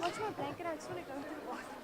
Watch my blanket, I just want to go into the water.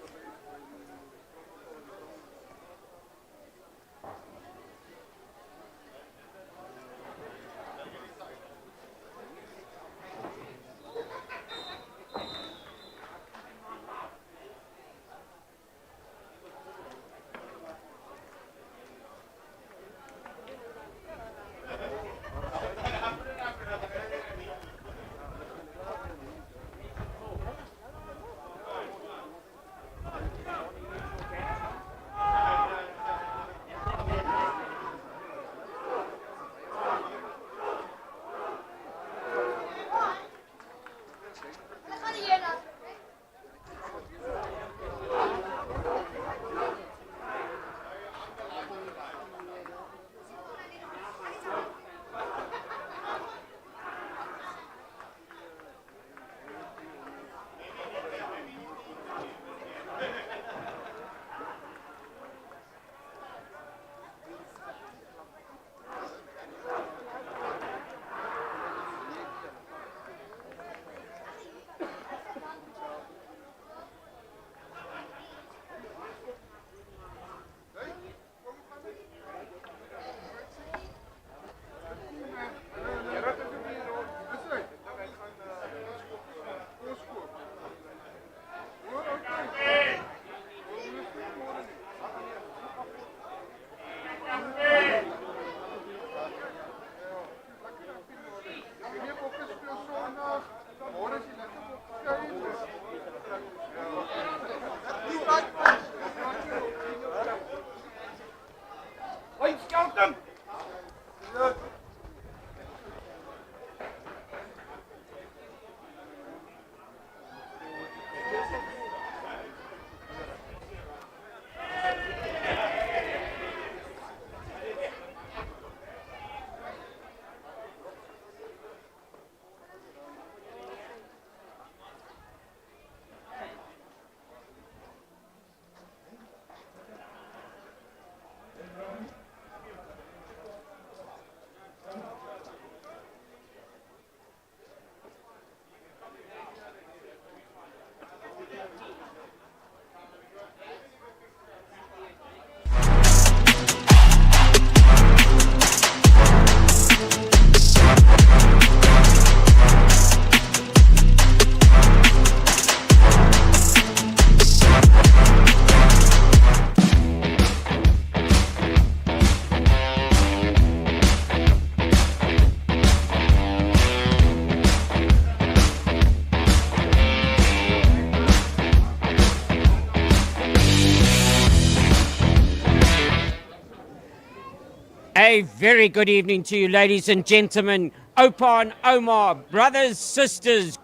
A very good evening to you, ladies and gentlemen, Opa and Omar, brothers, sisters,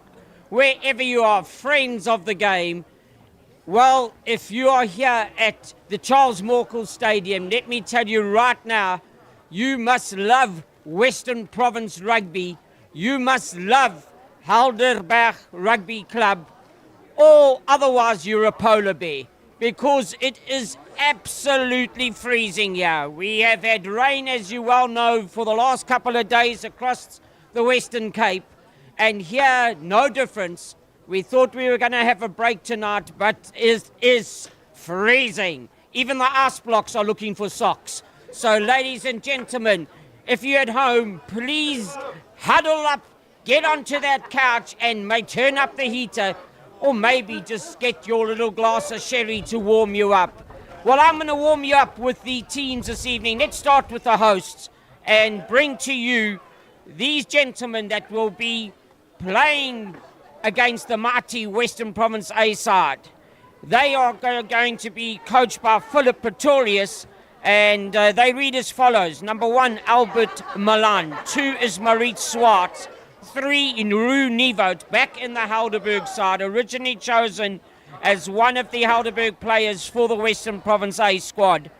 wherever you are, friends of the game. Well, if you are here at the Charles Morkel Stadium, let me tell you right now, you must love Western Province Rugby. You must love Helderberg Rugby Club, or otherwise you're a polar bear, because it is absolutely freezing here. We have had rain, as you well know, for the last couple of days across the Western Cape, and here, no difference. We thought we were going to have a break tonight, but it is freezing. Even the ice blocks are looking for socks. So, ladies and gentlemen, if you're at home, please huddle up, get onto that couch, and may turn up the heater, or maybe just get your little glass of sherry to warm you up. Well, I'm going to warm you up with the teams this evening. Let's start with the hosts and bring to you these gentlemen that will be playing against the mighty Western Province A side. They are going to be coached by Philip Pretorius, and they read as follows. Number 1, Albert Milan. 2 is Marit Swart. 3 in Rue Nivout, back in the Helderberg side, originally chosen as one of the Helderberg players for the Western Province A squad.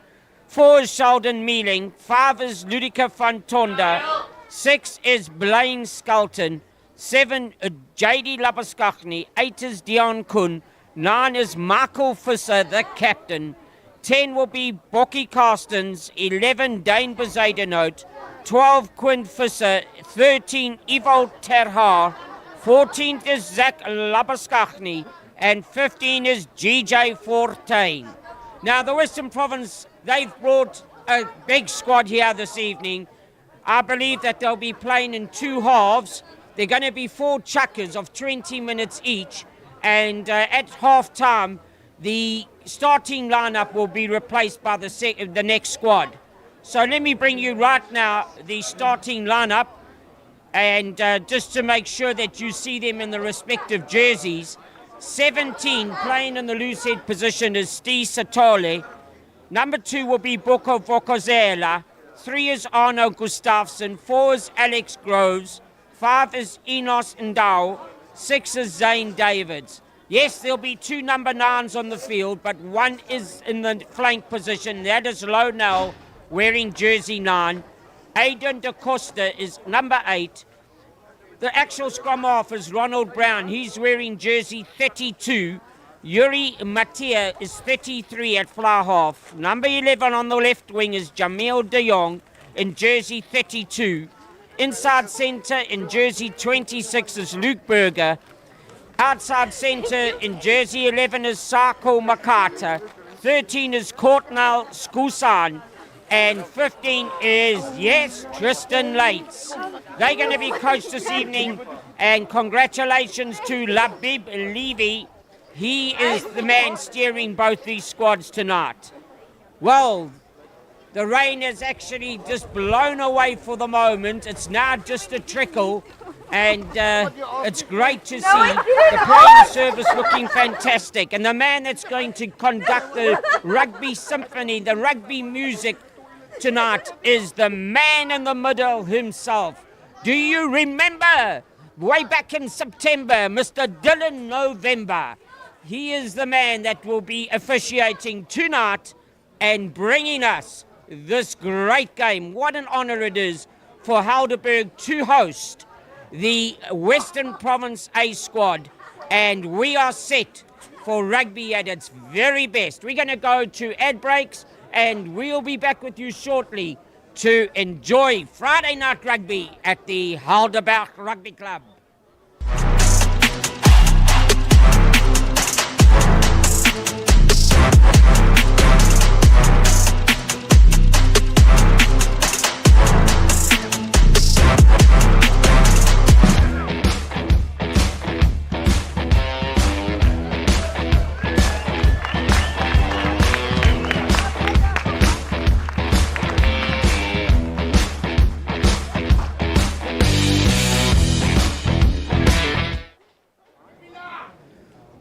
4 is Sheldon Mealing. 5 is Ludica van Tonda. 6 is Blaine Skelton. 7, J.D. Labaskachny. 8 is Dion Kuhn. 9 is Michael Visser, the captain. 10 will be Bocky Carstens. 11, Dane Bezuidenhout. 12, Quinn Visser. 13, Ivo Terhaar. 14 is Zach Labaskachny. And 15 is G.J. Fortuin. Now, the Western Province, they've brought a big squad here this evening. I believe that they'll be playing in 2 halves. They're going to be 4 chukkers of 20 minutes each. And at half-time, the starting lineup will be replaced by the next squad. So let me bring you right now the starting lineup. And just to make sure that you see them in the respective jerseys. 17 playing in the loose head position is Steve Satole. Number 2 will be Boko Vokozela. 3 is Arno Gustafsson. 4 is Alex Groves. 5 is Enos Ndau. 6 is Zane Davids. Yes, there'll be 2 number 9s on the field, but 1 is in the flank position. That is Lonell, wearing jersey 9. Aidan da Costa is number 8. The actual scrum half is Ronald Brown. He's wearing jersey 32. Yuri Mattia is 33 at fly half. Number 11 on the left wing is Jamil de Jong in jersey 32. Inside centre in jersey 26 is Luke Berger. Outside centre in jersey 11 is Sarko Makata. 13 is Courtnell Skusan. And 15 is, yes, Tristan Lates. They're going to be coached this evening. And congratulations to Labib Levy. He is the man steering both these squads tonight. Well, the rain has actually just blown away for the moment. It's now just a trickle. And it's great to see the playing service looking fantastic. And the man that's going to conduct the rugby symphony, the rugby music tonight is the man in the middle himself. Do you remember way back in September, Mr. Dylan November? He is the man that will be officiating tonight and bringing us this great game. What an honor it is for Helderberg to host the Western Province A squad, and we are set for rugby at its very best. We're going to go to ad breaks, and we'll be back with you shortly to enjoy Friday night rugby at the Helderberg Rugby Club.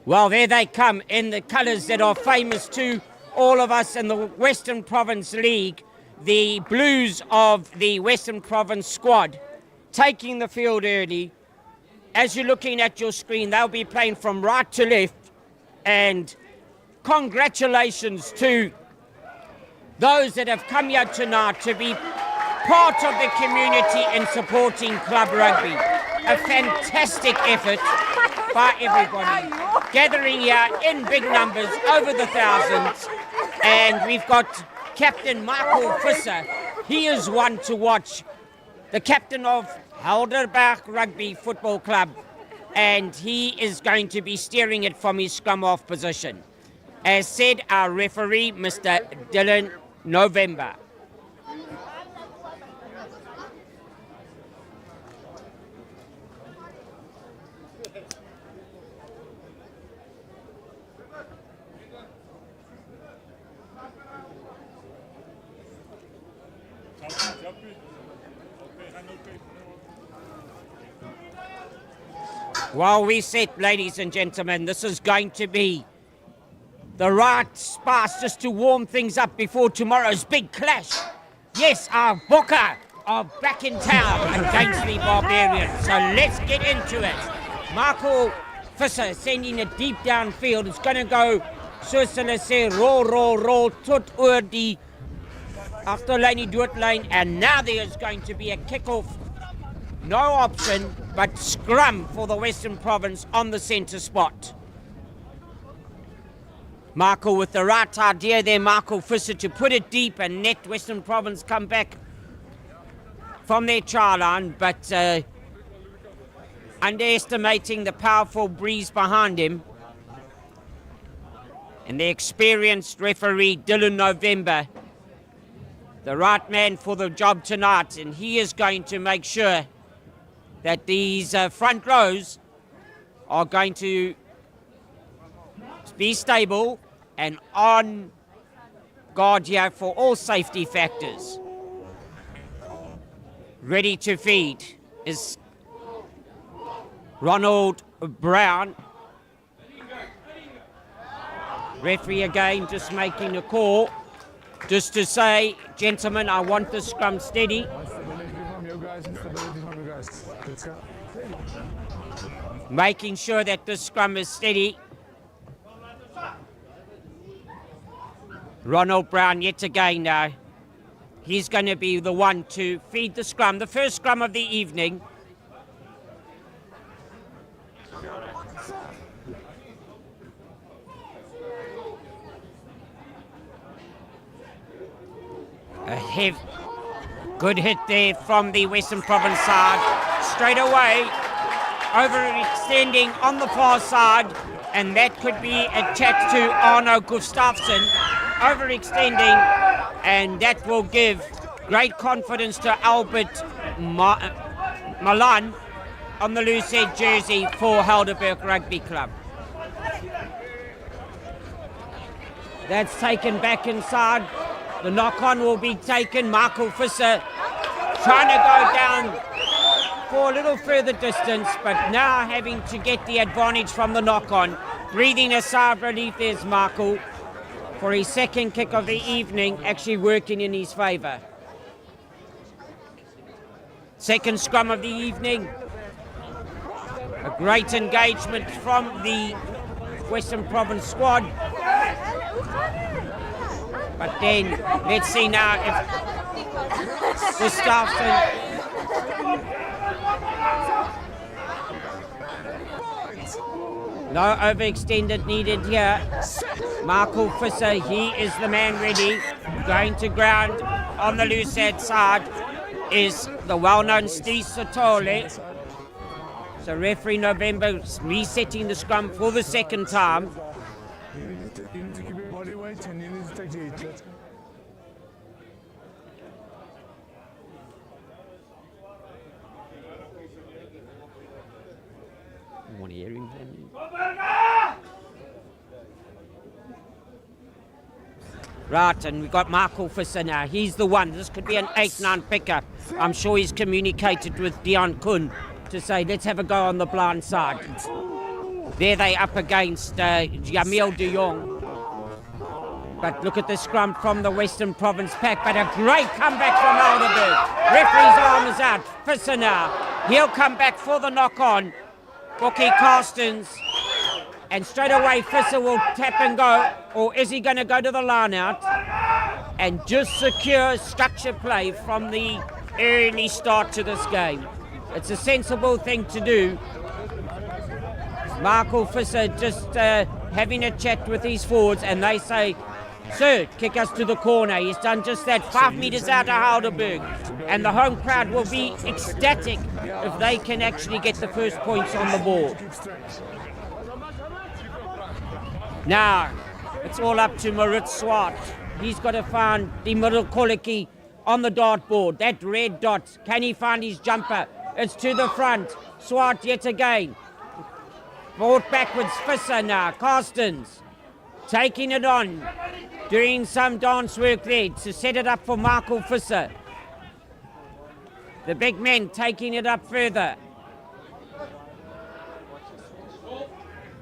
Well, there they come in the colours that are famous to all of us in the Western Province League. the Blues of the Western Province squad taking the field early. As you're looking at your screen, they'll be playing from right to left. And congratulations to those that have come here tonight to be part of the community in supporting club rugby. A fantastic effort by everybody, gathering here in big numbers, over the thousands. And we've got Captain Michael Visser. He is one to watch, the captain of Helderberg Rugby Football Club, and he is going to be steering it from his scrum off position. As said, our referee, Mr. Dylan November. While we set, ladies and gentlemen, this is going to be the right spice just to warm things up before tomorrow's big clash. Yes, our Bokke are back in town against the Barbarians. So let's get into it. Michael Visser sending it deep downfield. It's going to go, soos hulle sê, roll, tot oor die agterlyn, die doodlyn. And now there's going to be a kick-off. No option, but scrum for the Western Province on the centre spot. Michael with the right idea there, Michael Visser, to put it deep and net Western Province come back from their try line, but underestimating the powerful breeze behind him. And the experienced referee, Dylan November, the right man for the job tonight, and he is going to make sure that these front rows are going to be stable and on guard here for all safety factors. Ready to feed is Ronald Brown. Referee again just making a call, just to say, gentlemen, I want the scrum steady. Making sure that the scrum is steady. Ronald Brown yet again now. He's going to be the one to feed the scrum, the first scrum of the evening. A good hit there from the Western Province side. Straight away, overextending on the far side, and that could be a chat to Arno Gustafsson. Overextending, and that will give great confidence to Albert Malan on the loose head jersey for Helderberg Rugby Club. That's taken back inside. The knock-on will be taken. Michael Visser trying to go down for a little further distance, but now having to get the advantage from the knock-on. Breathing a sigh of relief, there's Michael for his second kick of the evening, actually working in his favour. Second scrum of the evening. A great engagement from the Western Province squad. But then, let's see now if Gustafsson... No overextended needed here. Michael Visser, he is the man ready. Going to ground on the loose head side is the well-known Steve Satole. So referee November resetting the scrum for the second time. I want to hear him. Right, and we've got Michael Visser now. He's the one. This could be an 8-9 pickup. I'm sure he's communicated with Dion Kuhn to say, let's have a go on the blind side. There they up against Jamil de Jong. But look at the scrum from the Western Province pack. But a great comeback from Helderberg. Referee's arm is out. Visser now. He'll come back for the knock-on. Bookie Carstens. And straight away, Visser will tap and go. Or is he going to go to the line out? And just secure structure play from the early start to this game. It's a sensible thing to do. Michael Visser just having a chat with his forwards, and they say, "Sir, kick us to the corner." He's done just that, 5 metres out of Helderberg. And the home crowd will be ecstatic if they can actually get the first points on the ball. Now, it's all up to Maritz Swart. He's got to find the middle koliki on the dartboard. That red dot, can he find his jumper? It's to the front. Swart yet again. Brought backwards, Visser now. Carstens taking it on. Doing some dance work there to set it up for Michael Visser. The big men taking it up further.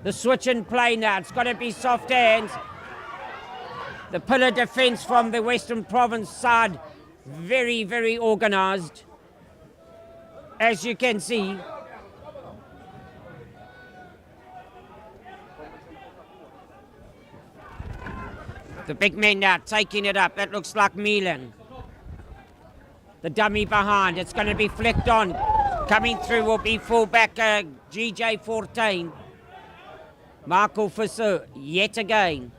The switch in play now. It's got to be soft hands. The pillar defence from the Western Province side, very, very organised. As you can see. The big men now taking it up. That looks like Milan. The dummy behind. It's going to be flicked on. Coming through will be fullback GJ14. Michael Visser yet again.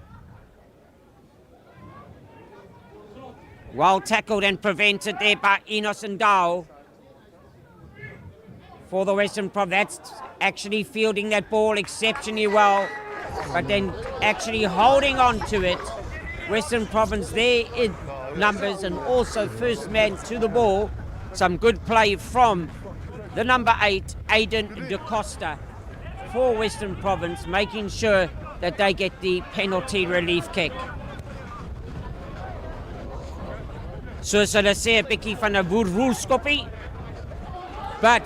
Well tackled and prevented there by Enos and Dow. For the Western Province. That's actually fielding that ball exceptionally well. But then actually holding on to it. Western Province there in numbers and also first man to the ball. Some good play from the number 8, Aidan De Costa, for Western Province, making sure that they get the penalty relief kick. So hulle sê 'n bietjie van 'n woerwoelskoppie. But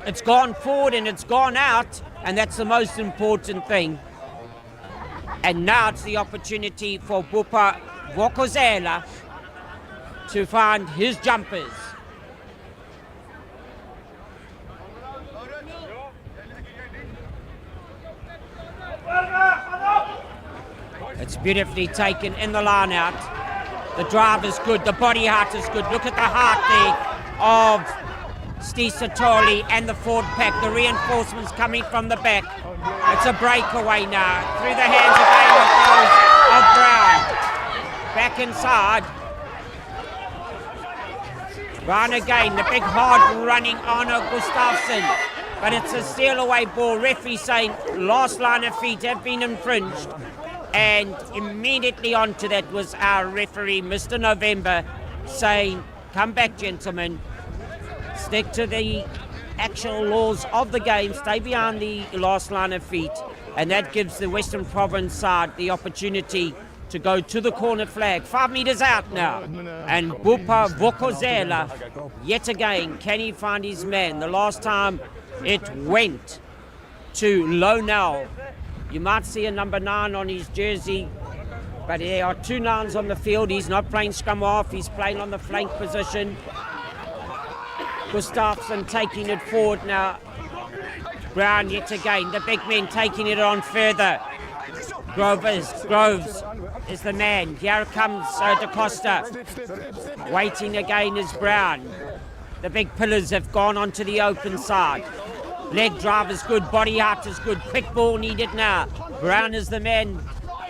it's gone forward and it's gone out, and that's the most important thing. And now it's the opportunity for Bupa Vokozela to find his jumpers. It's beautifully taken in the line out. The drive is good, the body heart is good. Look at the heart there of Stisatoli and the forward pack. The reinforcements coming from the back. It's a breakaway now. Through the hands again of Brown. Back inside. Brown again, the big hard running Arno Gustafsson. But it's a steal away ball. Referee saying last line of feet have been infringed. And immediately onto that was our referee, Mr. November, saying, "Come back, gentlemen. Stick to the actual laws of the game. Stay behind the last line of feet." And that gives the Western Province side the opportunity to go to the corner flag. 5 metres out now. And Bupa Vokozela, yet again, can he find his man? The last time it went to Lonel. You might see a number 9 on his jersey, but there are 2 9s on the field. He's not playing scrum half, he's playing on the flank position. Gustafsson taking it forward now. Brown yet again, the big men taking it on further. Groves is the man. Here comes De Costa. Waiting again is Brown. The big pillars have gone onto the open side. Leg drive is good, body out is good, quick ball needed now. Brown is the man,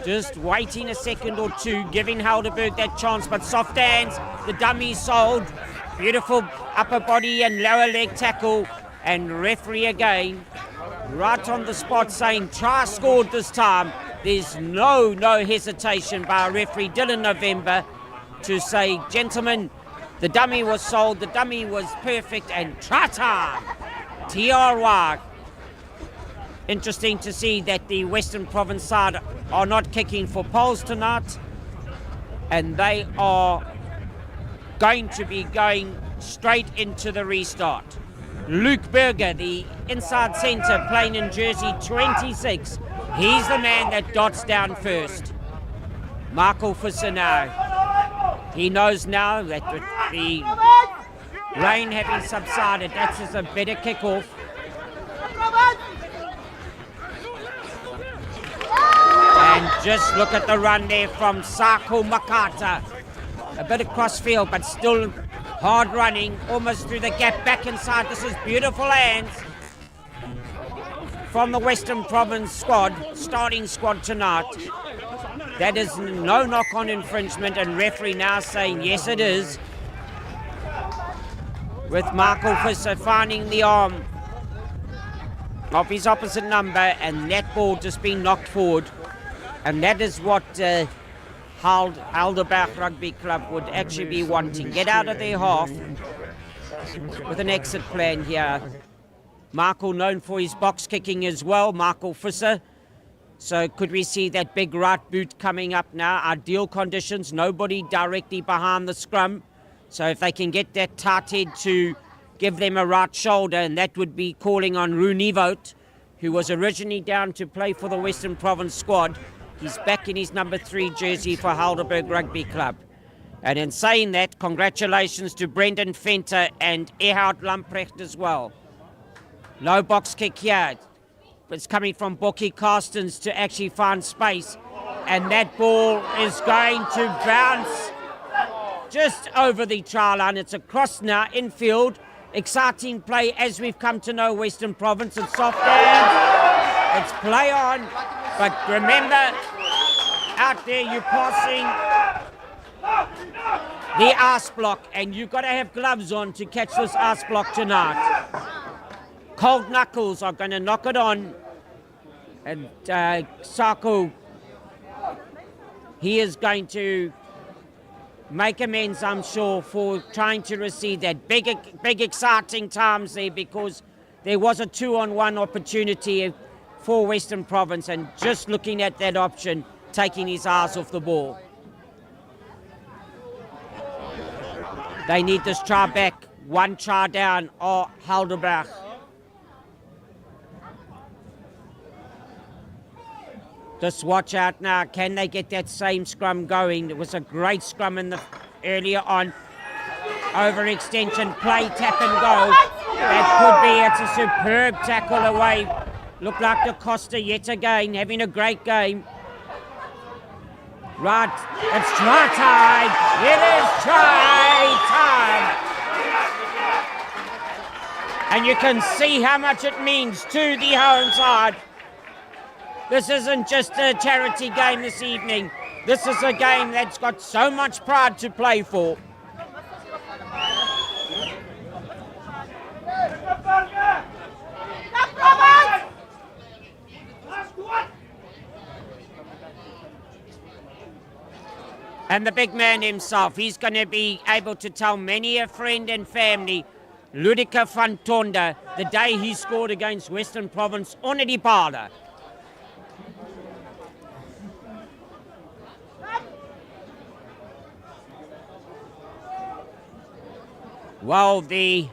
just waiting a second or two, giving Helderberg that chance, but soft hands, the dummy sold. Beautiful upper body and lower leg tackle, and referee again, right on the spot saying, try scored this time. There's no hesitation by referee Dylan November to say, gentlemen, the dummy was sold, the dummy was perfect, and try time. TRY. Interesting to see that the Western Province side are not kicking for poles tonight, and they are going to be going straight into the restart. Luke Berger, the inside centre, playing in jersey 26. He's the man that dots down first. Markel Visser now. He knows now that with the rain having subsided, that's just a better kick-off. And just look at the run there from Sako Makata. A bit of crossfield, but still hard running, almost through the gap, back inside. This is beautiful hands from the Western Province squad, starting squad tonight. That is no knock-on infringement, and referee now saying yes it is, with Markel Visser finding the arm of his opposite number, and that ball just being knocked forward. And that is what Helderberg Rugby Club would actually be wanting. Get out of their half with an exit plan here. Markel known for his box kicking as well, Markel Visser. So could we see that big right boot coming up now? Ideal conditions, nobody directly behind the scrum. So if they can get that tight head to give them a right shoulder, and that would be calling on Rooneyvoet, who was originally down to play for the Western Province squad. He's back in his number 3 jersey for Helderberg Rugby Club. And in saying that, congratulations to Brendan Venter and Erhard Lamprecht as well. No box kick here. It's coming from Bokkie Carstens to actually find space. And that ball is going to bounce just over the try line. It's across now, infield. Exciting play as we've come to know Western Province. It's soft hands. It's play on. But remember, out there you're passing the arse block, and you've got to have gloves on to catch this arse block tonight. Cold knuckles are going to knock it on. And Sako, he is going to make amends, I'm sure, for trying to receive that big exciting times there, because there was a 2-on-1 opportunity for Western Province, and just looking at that option, taking his eyes off the ball. They need this try back. One try down, or Helderberg. Just watch out now. Can they get that same scrum going? It was a great scrum in the earlier on. Overextension, play, tap and go. That could be. It's a superb tackle away. Looked like Da Costa yet again, having a great game. Right, it's try time. It is try time. And you can see how much it means to the home side. This isn't just a charity game this evening. This is a game that's got so much pride to play for. And the big man himself, he's going to be able to tell many a friend and family, Ludika van Tonda, the day he scored against Western Province on Adipala. Well, the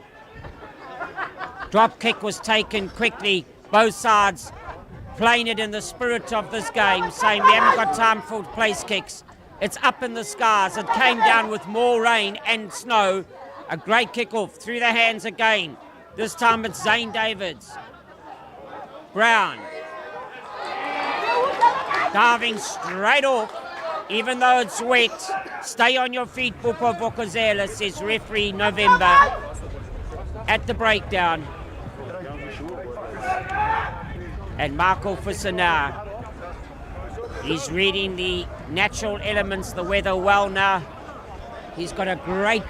drop kick was taken quickly. Both sides playing it in the spirit of this game, saying we haven't got time for place kicks. It's up in the skies. It came down with more rain and snow. A great kick-off through the hands again. This time it's Zane Davids. Brown. Diving straight off. Even though it's wet, stay on your feet, Pupa Vokozela, says referee November at the breakdown. And Markel Visser now. He's reading the natural elements, the weather well now. He's got a great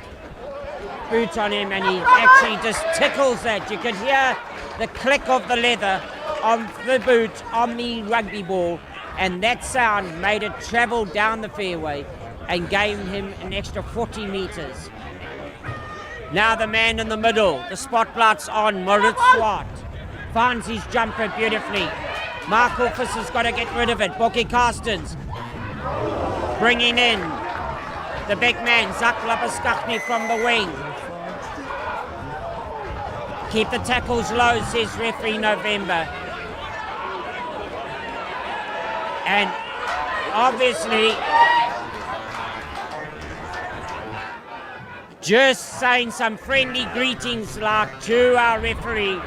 boot on him, and he actually just tickles that. You could hear the click of the leather on the boot on the rugby ball. And that sound made it travel down the fairway and gave him an extra 40 metres. Now the man in the middle, the spotlight's on, Moritz Swart. Finds his jumper beautifully. Markel Visser's got to get rid of it. Bokkie Carstens bringing in the big man, Zak Labaskachny from the wing. Keep the tackles low, says referee November. And obviously, just saying some friendly greetings like to our referee,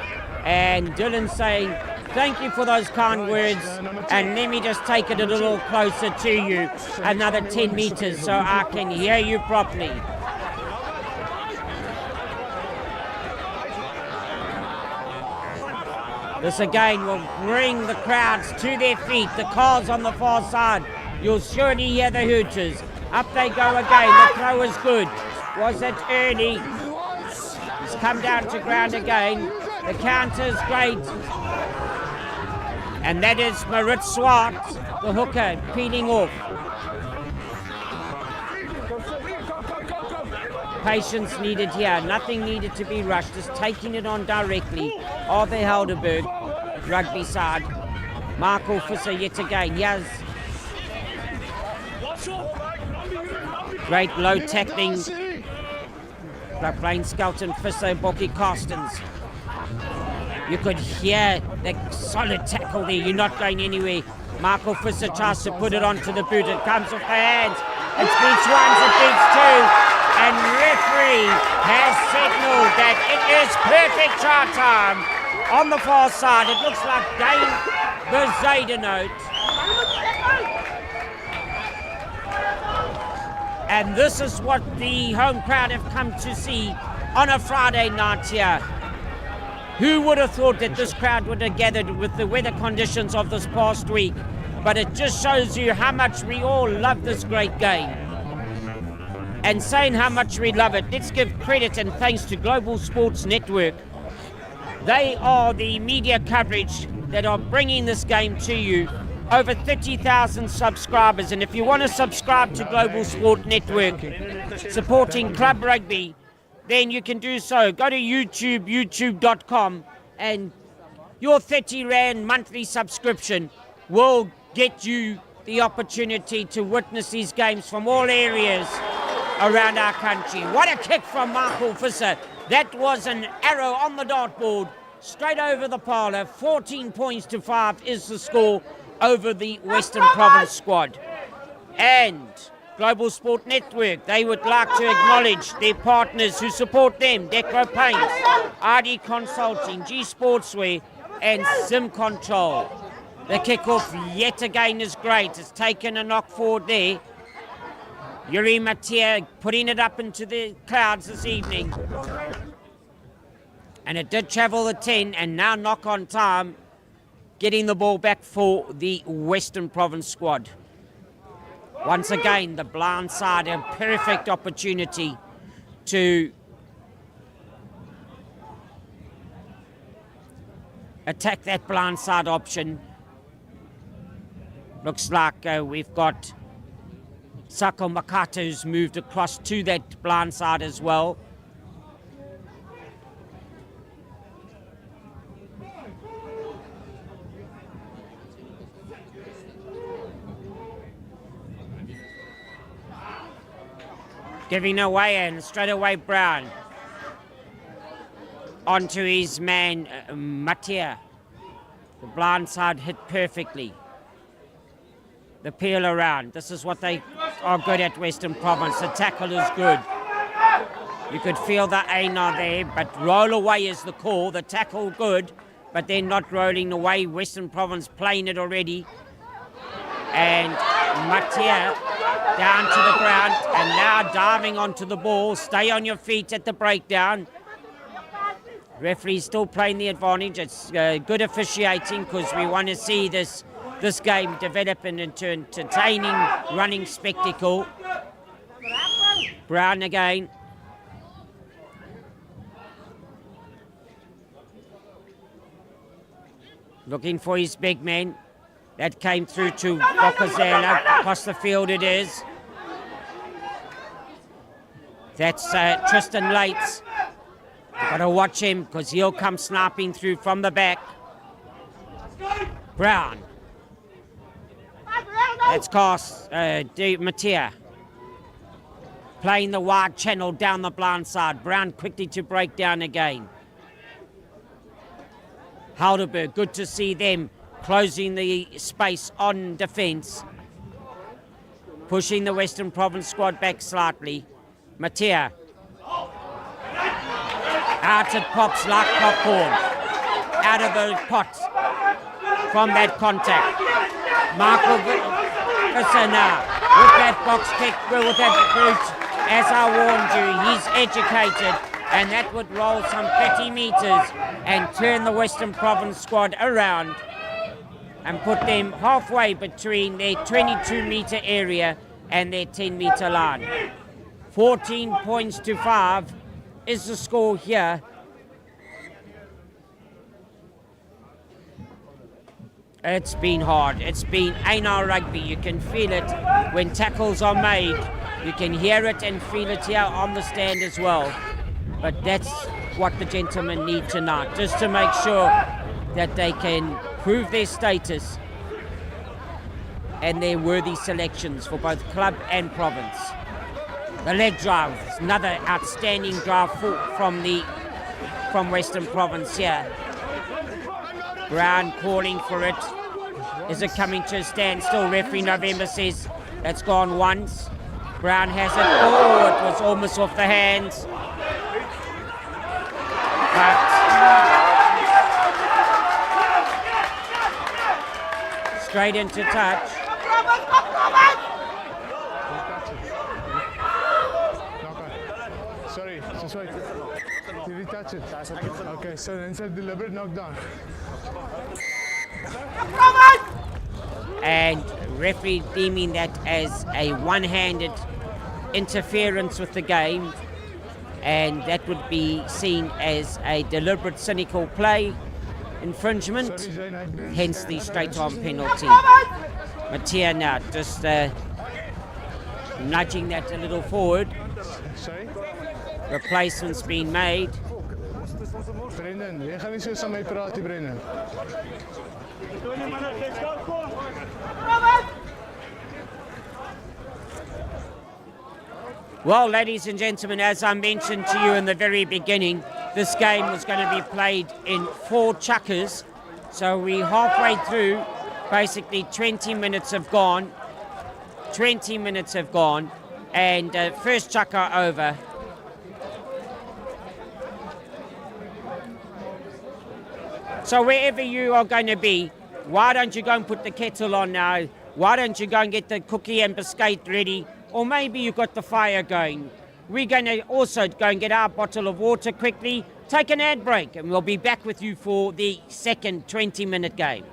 and Dylan saying thank you for those kind words, and let me just take it a little closer to you, another 10 meters so I can hear you properly. This again will bring the crowds to their feet. The cars on the far side, you'll surely hear the hooters. Up they go again, the throw is good. Was it early? It's come down to ground again. The counter is great. And that is Marit Swart, the hooker, peeling off. Patience needed here, nothing needed to be rushed, just taking it on directly. Arthur Helderberg, rugby side. Michael Visser yet again, yes. Great low tackling. Playing Skelton, Visser, Bocky Carstens. You could hear the solid tackle there, you're not going anywhere. Michael Visser tries to put it onto the boot, it comes off the hands. It beats one, it beats two. And referee has signalled that it is perfect try time on the far side. It looks like Dane Bezuidenhout. And this is what the home crowd have come to see on a Friday night here. Who would have thought that this crowd would have gathered with the weather conditions of this past week? But it just shows you how much we all love this great game. And saying how much we love it, let's give credit and thanks to Global Sports Network. They are the media coverage that are bringing this game to you. Over 30,000 subscribers, and if you want to subscribe to Global Sport Network supporting club rugby, then you can do so. Go to YouTube, youtube.com, and your 30 Rand monthly subscription will get you the opportunity to witness these games from all areas around our country. What a kick from Michael Visser. That was an arrow on the dartboard, straight over the parlour. 14 points to 5 is the score over the Western Province squad. And Global Sport Network, they would like to acknowledge their partners who support them: Decro Paints, RD Consulting, G Sportswear, and Sim Control. The kick-off yet again is great. It's taken a knock forward there. Yuri Matia putting it up into the clouds this evening. And it did travel the 10, and now knock on time, getting the ball back for the Western Province squad. Once again, the blind side, a perfect opportunity to attack that blind side option. Looks like we've got Sako Makato's moved across to that blind side as well. Giving away, and straight away Brown onto his man Matia. The blind side hit perfectly. The peel around. This is what they are good at, Western Province. The tackle is good. You could feel the Aina there, but roll away is the call. The tackle good, but they're not rolling away. Western Province playing it already. And Matia down to the ground, and now diving onto the ball. Stay on your feet at the breakdown. Referee still playing the advantage. It's good officiating, because we want to see this game develop into entertaining running spectacle. Brown again. Looking for his big man. That came through to Bokozela. Across the field it is. That's Tristan Lates. Got to watch him, because he'll come sniping through from the back. Brown. That's Cast Matia. Playing the wide channel down the blind side. Brown quickly to break down again. Helderberg, good to see them closing the space on defence. Pushing the Western Province squad back slightly. Matia Out it pops like popcorn. Out of the pot from that contact. Michael Visser now with that box kick, with that boot. As I warned you, he's educated, and that would roll some 30 meters and turn the Western Province squad around and put them halfway between their 22-meter area and their 10-meter line. 14 points to 5 is the score here. It's been hard. It's been ANR rugby. You can feel it when tackles are made. You can hear it and feel it here on the stand as well. But that's what the gentlemen need tonight, just to make sure that they can prove their status and their worthy selections for both club and province. The leg drive, another outstanding drive from Western Province here. Brown calling for it. Is it coming to a standstill? Referee November says that's gone once. Brown has it. Oh, it was almost off the hands. But straight into touch. Sorry. Did he touch it? Okay, so then it's a deliberate knockdown. And referee deeming that as a one-handed interference with the game, and that would be seen as a deliberate cynical play infringement, hence the straight-on penalty. Mattia now just nudging that a little forward. Replacements being made. Brendan, jy gaan nie so saam met praat nie, Brendan. Well, ladies and gentlemen, as I mentioned to you in the very beginning, this game was going to be played in 4 chukkers. So we're halfway through. Basically, 20 minutes have gone. 20 minutes have gone. And first chukker over. So wherever you are going to be, why don't you go and put the kettle on now? Why don't you go and get the cookie and biscuit ready? Or maybe you've got the fire going. We're going to also go and get our bottle of water quickly, take an ad break, and we'll be back with you for the second 20-minute game.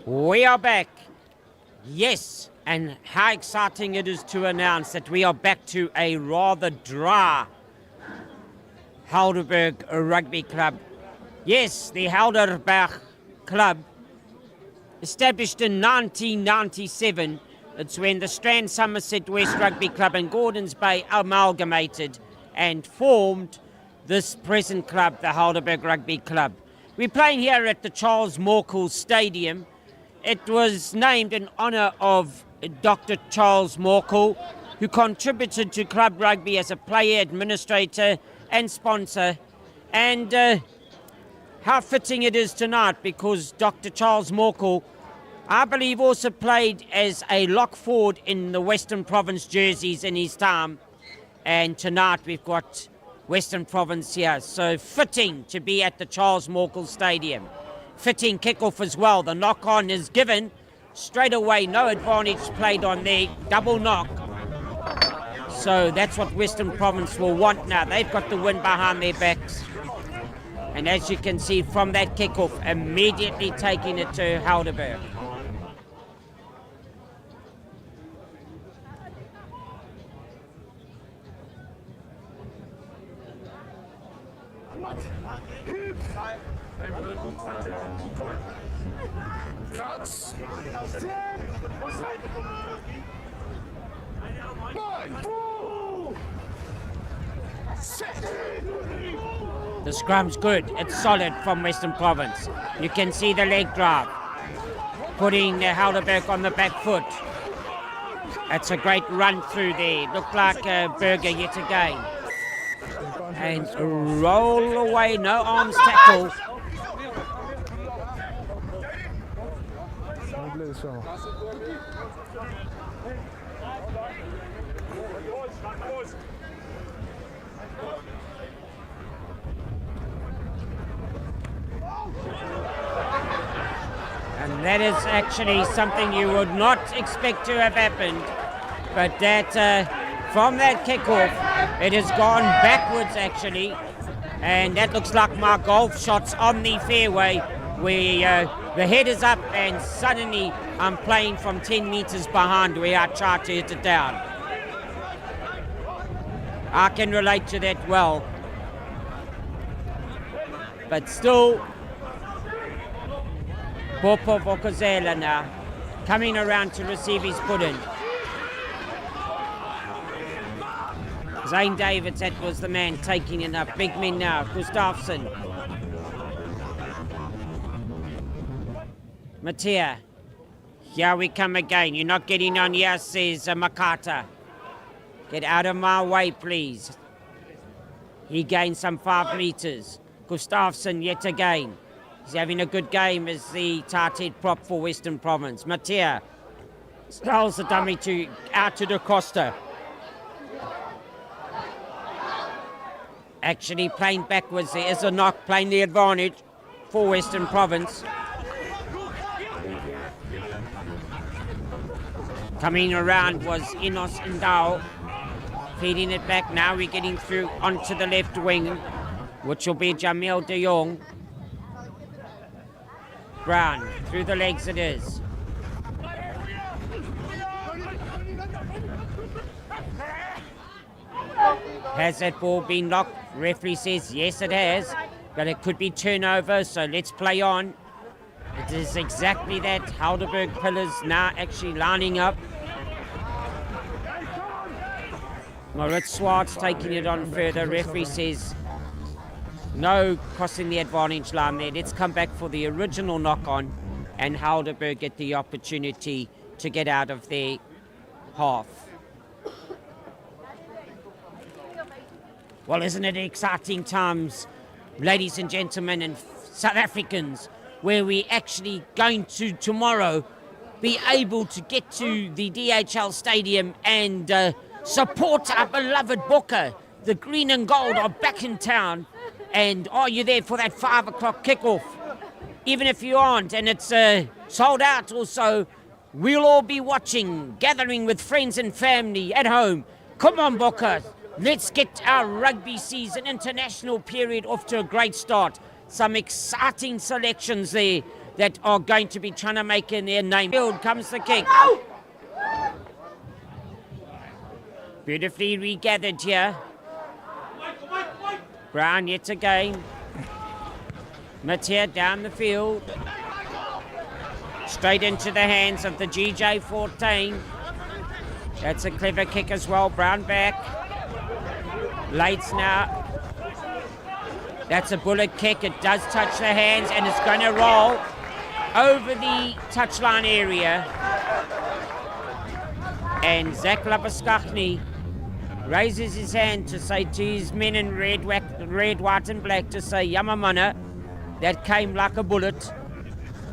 We are back. Yes, and how exciting it is to announce that we are back to a rather dry Helderberg Rugby Club. Yes, the Helderberg Club established in 1997. It's when the Strand, Somerset West Rugby Club and Gordons Bay amalgamated and formed this present club, the Helderberg Rugby Club. We're playing here at the Charles Morkel Stadium. It was named in honour of Dr. Charles Morkel, who contributed to club rugby as a player, administrator and sponsor. And how fitting it is tonight, because Dr. Charles Morkel, I believe, also played as a lock forward in the Western Province jerseys in his time. And tonight we've got Western Province here. So fitting to be at the Charles Morkel Stadium. Fitting kickoff as well. The knock-on is given straight away. No advantage played on there. Double knock. So that's what Western Province will want now. They've got the win behind their backs. And as you can see from that kickoff, immediately taking it to Helderberg. The scrum's good. It's solid from Western Province. You can see the leg drive, putting Helderberg on the back foot. That's a great run through there. Looked like a burger yet again. And roll away, no arms tackle. And that is actually something you would not expect to have happened. But that from that kickoff, it has gone backwards actually. And that looks like my golf shots on the fairway, where the head is up and suddenly I'm playing from 10 meters behind where I tried to hit it down. I can relate to that well. But still, Popo Vokozela now coming around to receive his put-in. Zane Davids, that was the man taking it up. Big men now, Gustafsson. Matia. Here we come again. You're not getting on here, says Makata. Get out of my way, please. He gained some 5 meters. Gustafsson yet again. He's having a good game as the tight head prop for Western Province. Matia sells the dummy out to Da Costa. Actually playing backwards. There is a knock, playing the advantage for Western Province. Coming around was Enos Ndao, feeding it back. Now we're getting through onto the left wing, which will be Jamil de Jong. Brown, through the legs it is. Has that ball been knocked? Referee says yes it has, but it could be turnover, so let's play on. It is exactly that. Helderberg pillars now actually lining up. Moritz Swartz taking it on further. Referee says no crossing the advantage line there. Let's come back for the original knock-on and Helderberg get the opportunity to get out of their half. Well, isn't it exciting times, ladies and gentlemen and South Africans, where we actually going to tomorrow be able to get to the DHL Stadium and support our beloved Bokke. The green and gold are back in town. And are you there for that 5 o'clock kickoff? Even if you aren't and it's sold out or so, we'll all be watching, gathering with friends and family at home. Come on, Bokke. Let's get our rugby season, international period, off to a great start. Some exciting selections there that are going to be trying to make in their name. Field comes the kick. Beautifully regathered here. Brown yet again. Matia down the field. Straight into the hands of the GJ14. That's a clever kick as well. Brown back. Lates now. That's a bullet kick. It does touch the hands and it's going to roll over the touchline area. And Zach Labaskachny raises his hand to say to his men in red, white and black to say, Yamamana, that came like a bullet.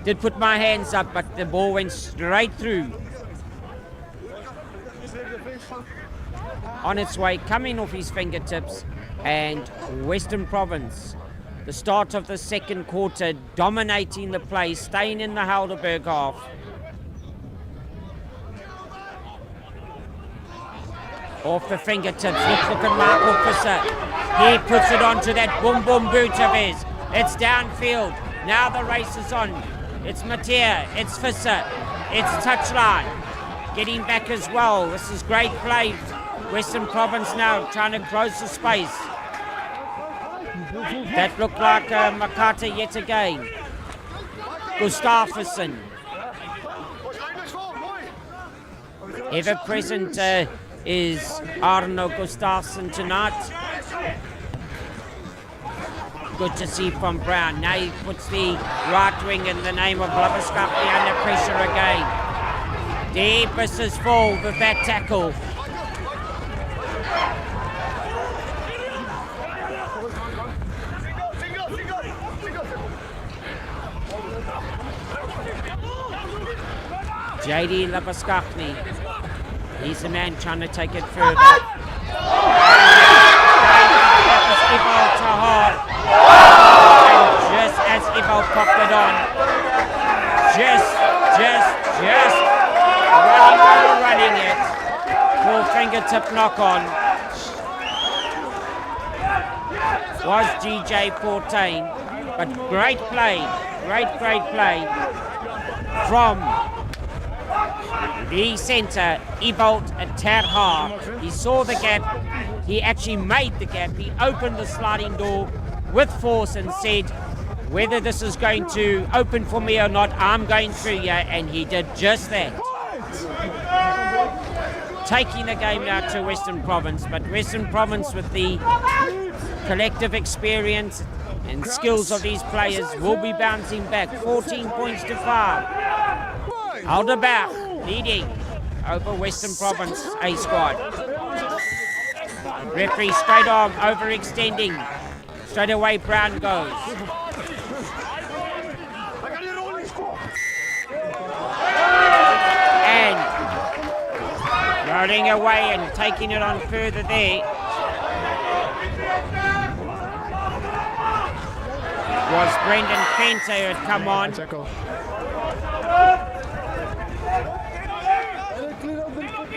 Did put my hands up, but the ball went straight through. On its way, coming off his fingertips, and Western Province, the start of the second quarter, dominating the play, staying in the Helderberg half. Off the fingertips, let's look at Mark Officer. He puts it onto that boom boom boot of his. It's downfield. Now the race is on. It's Matea, it's Fisser, it's touchline. Getting back as well. This is great play. Western Province now trying to close the space. That looked like Makata yet again. Gustafsson. Ever present is Arno Gustafsson tonight. Good to see from Brown. Now he puts the right wing in the name of Labaskachny under pressure again. Deep is full with that tackle. JD Labaskachny. He's the man trying to take it further. That was Ivo Tahar. And just as Ivo popped it on, just running it. Full fingertip knock on. Was GJ14, but great play from the centre, Evolt Terhar. He saw the gap, he actually made the gap, he opened the sliding door with force and said, whether this is going to open for me or not, I'm going through here, and he did just that. Taking the game now to Western Province, but Western Province with the collective experience and skills of these players will be bouncing back. 14 points to 5. Helderberg leading over Western Province A squad. Referee straight arm overextending. Straight away Brown goes. And rolling away and taking it on further there was Brendan Fenter who had come on.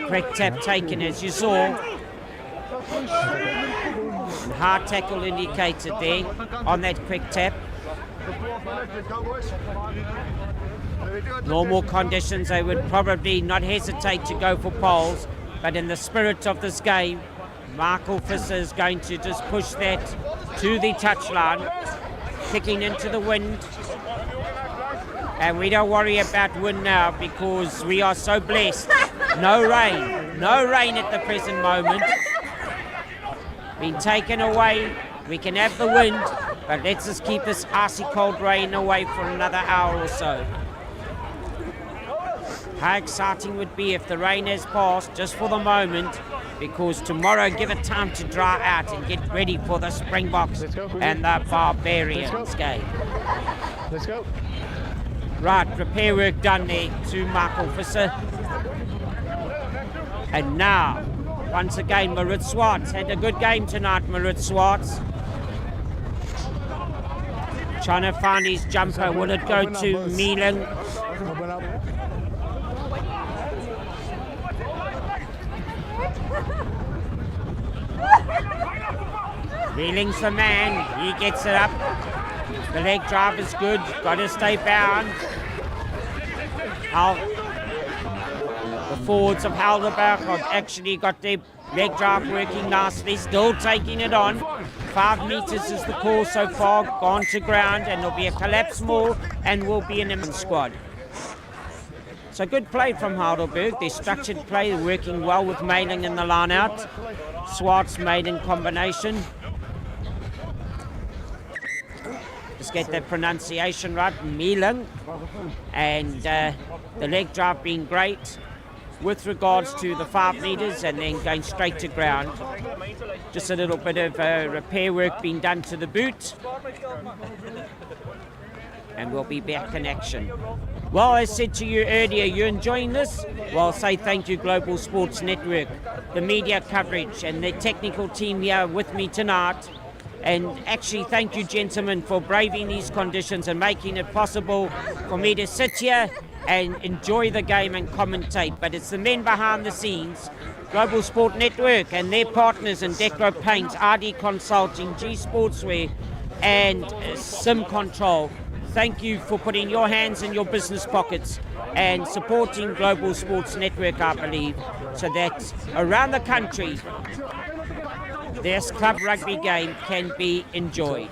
Quick tap taken as you saw. And hard tackle indicated there on that quick tap. Normal conditions, they would probably not hesitate to go for poles, but in the spirit of this game, Michael Fisser is going to just push that to the touchline, kicking into the wind. And we don't worry about wind now because we are so blessed. No rain at the present moment. Been taken away, we can have the wind, but let's just keep this icy cold rain away for another hour or so. How exciting would be if the rain has passed just for the moment, because tomorrow give it time to dry out and get ready for the Springboks and the Barbarians game. Let's go. Right, repair work done there to Michael Fisser. And now, once again, Marit Swartz had a good game tonight, Marit Swartz. Trying to find his jumper. Will it go to Milan? Wheeling's the man, he gets it up. The leg drive is good, got to stay bound. The forwards of Helderberg have actually got their leg drive working nicely, still taking it on. 5 meters is the call so far, gone to ground, and there'll be a collapse more and will be an immense squad. So good play from Helderberg. Their structured play working well with Mailing in the line out. Swartz made in combination. Just get the pronunciation right, Mailing. And the leg drive being great with regards to the 5 meters and then going straight to ground. Just a little bit of repair work being done to the boot. And we'll be back in action. Well, I said to you earlier, you enjoying this? Well, say thank you, Global Sports Network, the media coverage and the technical team here with me tonight. And actually, thank you, gentlemen, for braving these conditions and making it possible for me to sit here and enjoy the game and commentate. But it's the men behind the scenes, Global Sport Network and their partners in Deco Paint, RD Consulting, G Sportswear and Sim Control. Thank you for putting your hands in your business pockets and supporting Global Sports Network, I believe, so that around the country this club rugby game can be enjoyed.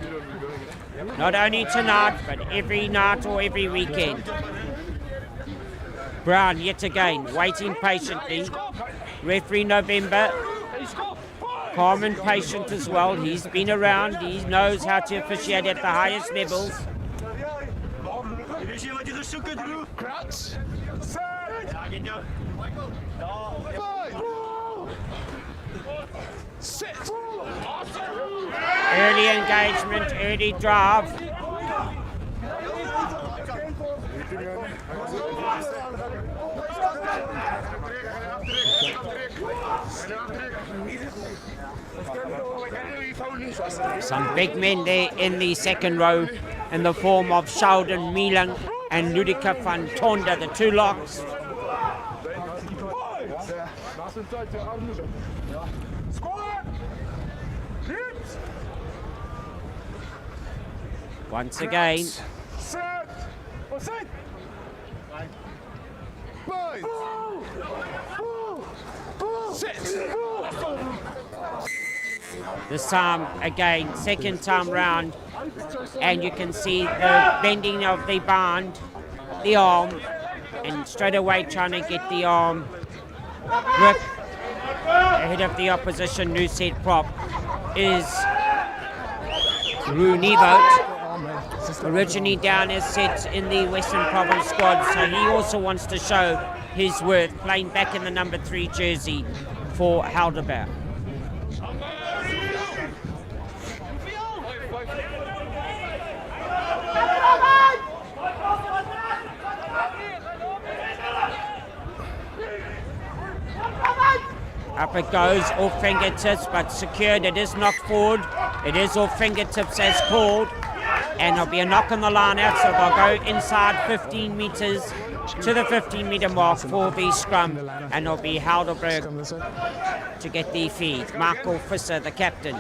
Not only tonight, but every night or every weekend. Brown, yet again, waiting patiently. Referee November, calm and patient as well. He's been around, he knows how to officiate at the highest levels. Crouch. Sit. Early engagement, early drive. Some big men there in the second row in the form of Sheldon Milan and Ludica van Tonda, the 2 locks. Once again. This time again, second time round, and you can see the bending of the band, the arm, and straight away trying to get the arm grip ahead of the opposition. New set prop is Rooneyvote, originally down as set in the Western Province squad, so he also wants to show his worth, playing back in the number 3 jersey for Helderberg. Up it goes, off fingertips, but secured. It is knocked forward. It is off fingertips as called. And there'll be a knock on the line out, so they'll go inside 15 metres to the 15-metre mark for the scrum. And it'll be Helderberg to get the feed. Michael Visser, the captain.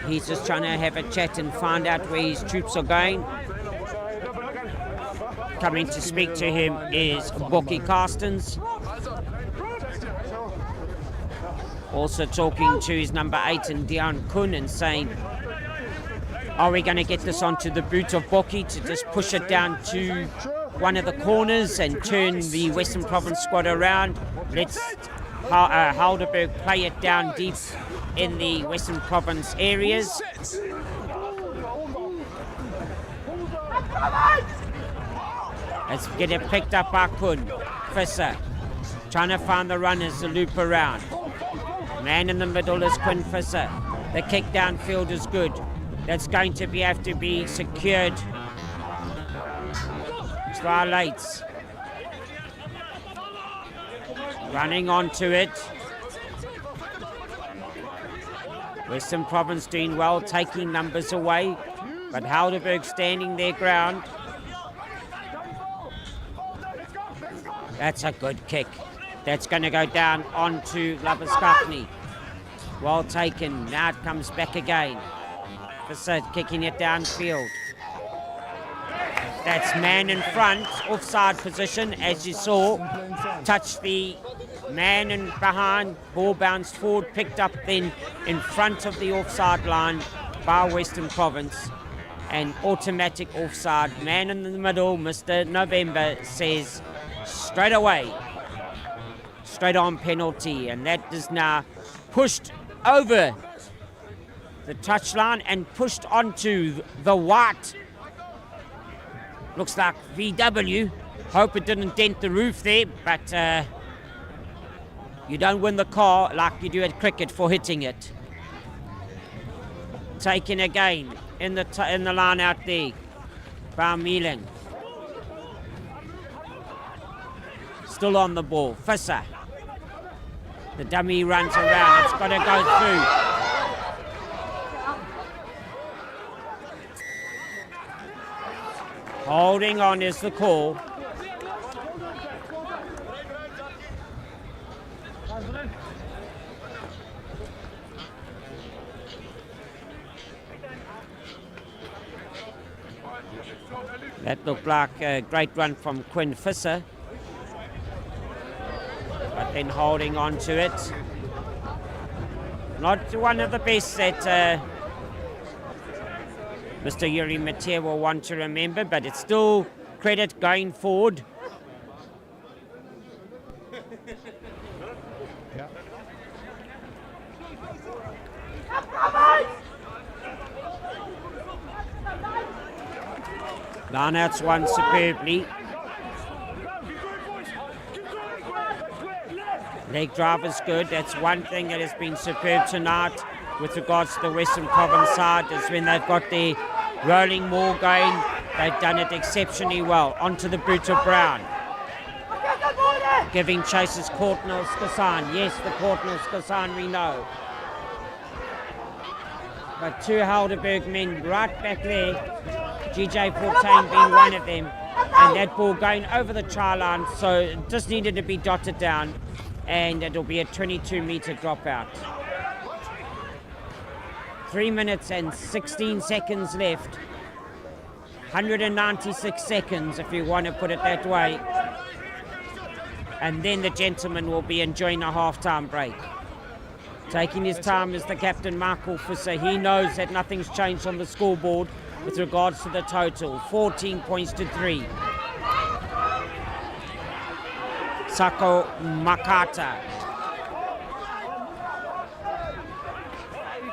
He's just trying to have a chat and find out where his troops are going. Coming to speak to him is Boki Carstens. Also talking to his number 8 and Dion Kun and saying, are we going to get this onto the boot of Boki to just push it down to one of the corners and turn the Western Province squad around? Let's Helderberg play it down deep in the Western Province areas. Let's get it picked up by Kun. Visser trying to find the runners to loop around. Man in the middle is Quinn Visser. The kick downfield is good. That's going to have to be secured. Trilates. Running onto it. Western Province doing well, taking numbers away, but Helderberg standing their ground. That's a good kick. That's going to go down onto Labaskakni. Well taken. Now it comes back again. Visser kicking it downfield. That's man in front, offside position, as you saw. Touched the man in behind, ball bounced forward, picked up then in front of the offside line by Western Province. And automatic offside. Man in the middle, Mr. November, says straight away. Straight on penalty, and that is now pushed over the touchline and pushed onto the white. Looks like VW. Hope it didn't dent the roof there, but you don't win the car like you do at cricket for hitting it. Taken again in the line out there. Baumeling. Still on the ball. Visser. The dummy runs around. It's got to go through. Holding on is the call. That looked like a great run from Quinn Visser. But then holding on to it. Not one of the best that Mr. Yuri Mateer will want to remember, but it's still credit going forward. Yeah. Barnett's won superbly. Leg drive is good. That's one thing that has been superb tonight with regards to the Western Province side, is when they've got their rolling maul going. They've done it exceptionally well. Onto the boot of Brown. Giving chases Courtnall Skasan. Yes, the Courtnall Skasan we know. But two Helderberg men right back there. GJ Fortain being one of them. And that ball going over the try line, so it just needed to be dotted down. And it'll be a 22-metre dropout. 3 minutes and 16 seconds left. 196 seconds, if you want to put it that way. And then the gentleman will be enjoying a half-time break. Taking his time is the captain, Michael Visser. He knows that nothing's changed on the scoreboard with regards to the total. 14 points to 3. Sako Makata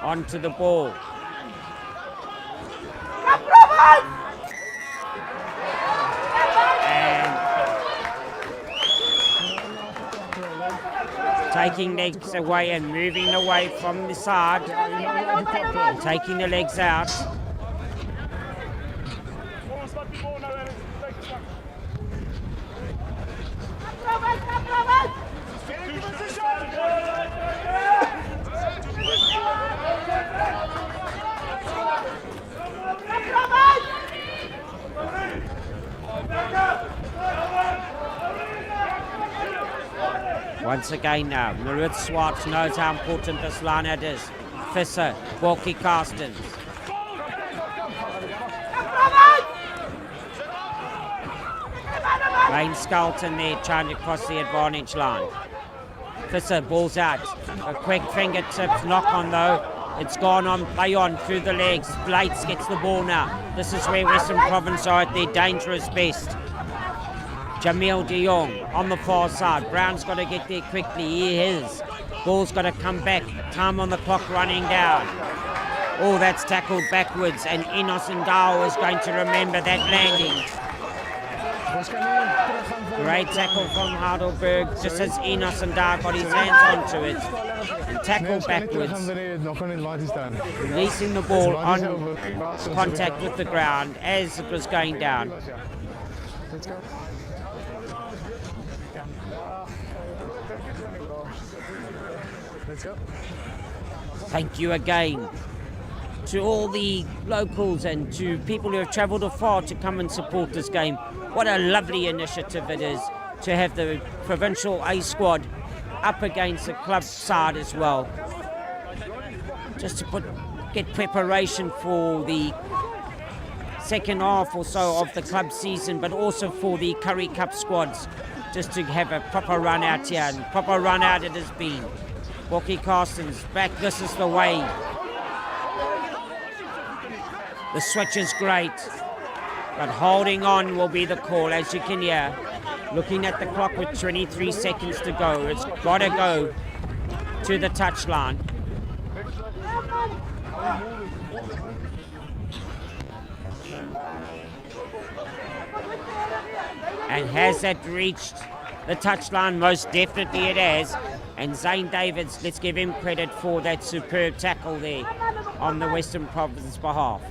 onto the ball. And taking legs away and moving away from the side. And taking the legs out. Once again now, Maurits Swartz knows how important this line-out is. Visser, Walkie Carstens. Wayne Skelton there trying to cross the advantage line. Visser, ball's out. A quick fingertips knock on though. It's gone on, play on through the legs. Blates gets the ball now. This is where Western Province are at their dangerous best. Jamil de Jong on the far side. Brown's got to get there quickly. He is. Ball's got to come back. Time on the clock running down. Oh, that's tackled backwards, and Enos Ndao is going to remember that landing. Great tackle from Heidelberg, just as Enos Ndao got his hands onto it. And tackled backwards. Releasing the ball on contact with the ground as it was going down. Thank you again to all the locals and to people who have travelled afar to come and support this game. What a lovely initiative it is to have the provincial A squad up against the club side as well. Just to get preparation for the second half or so of the club season, but also for the Currie Cup squads, just to have a proper run out here, and proper run out it has been. Walkie Carstens back, this is the way. The switch is great, but holding on will be the call, as you can hear. looking at the clock with 23 seconds to go. It's got to go to the touchline. And has that reached the touchline? Most definitely it has. And Zane Davids, let's give him credit for that superb tackle there on the Western Province behalf.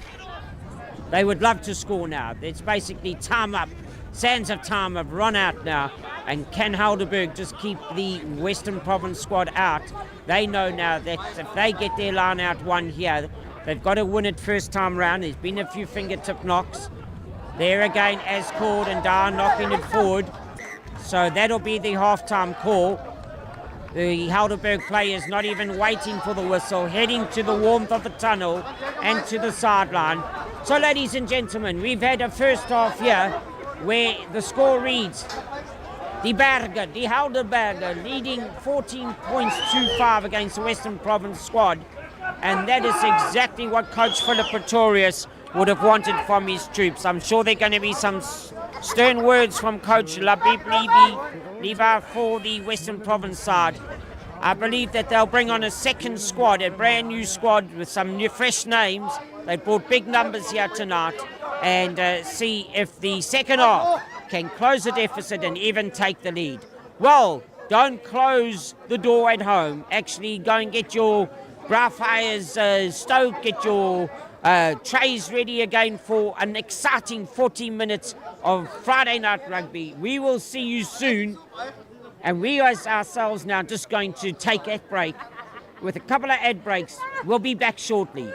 They would love to score now. It's basically time up. Sands of time have run out now. And can Helderberg just keep the Western Province squad out? They know now that if they get their line out one here, they've got to win it first time round. There's been a few fingertip knocks. There again, as called, and Dar knocking it forward. So that'll be the half-time call. The Helderberg players not even waiting for the whistle, heading to the warmth of the tunnel and to the sideline. So ladies and gentlemen, we've had a first half here where the score reads the Helderberg leading 14 points to 5 against the Western Province squad. And that is exactly what Coach Philip Pretorius would have wanted from his troops. I'm sure there are going to be some stern words from Coach Levi for the Western Province side. I believe that they'll bring on a second squad, a brand new squad with some new fresh names. They brought big numbers here tonight, and see if the second half can close the deficit and even take the lead. Well, don't close the door at home. Actually go and get your bra fires stoked, get your trays ready again for an exciting 40 minutes of Friday night rugby. We will see you soon, and we ourselves now just going to take a break with a couple of ad breaks. We'll be back shortly.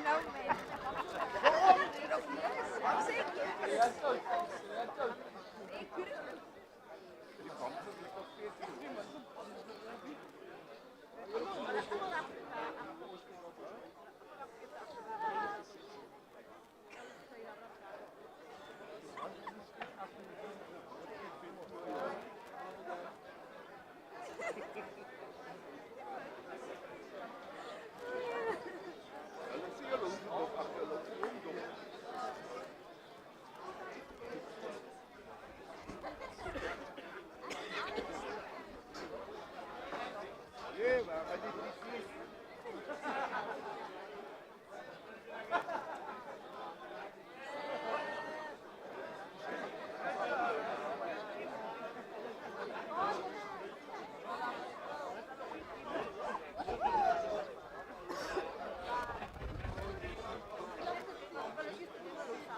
Nou, nee.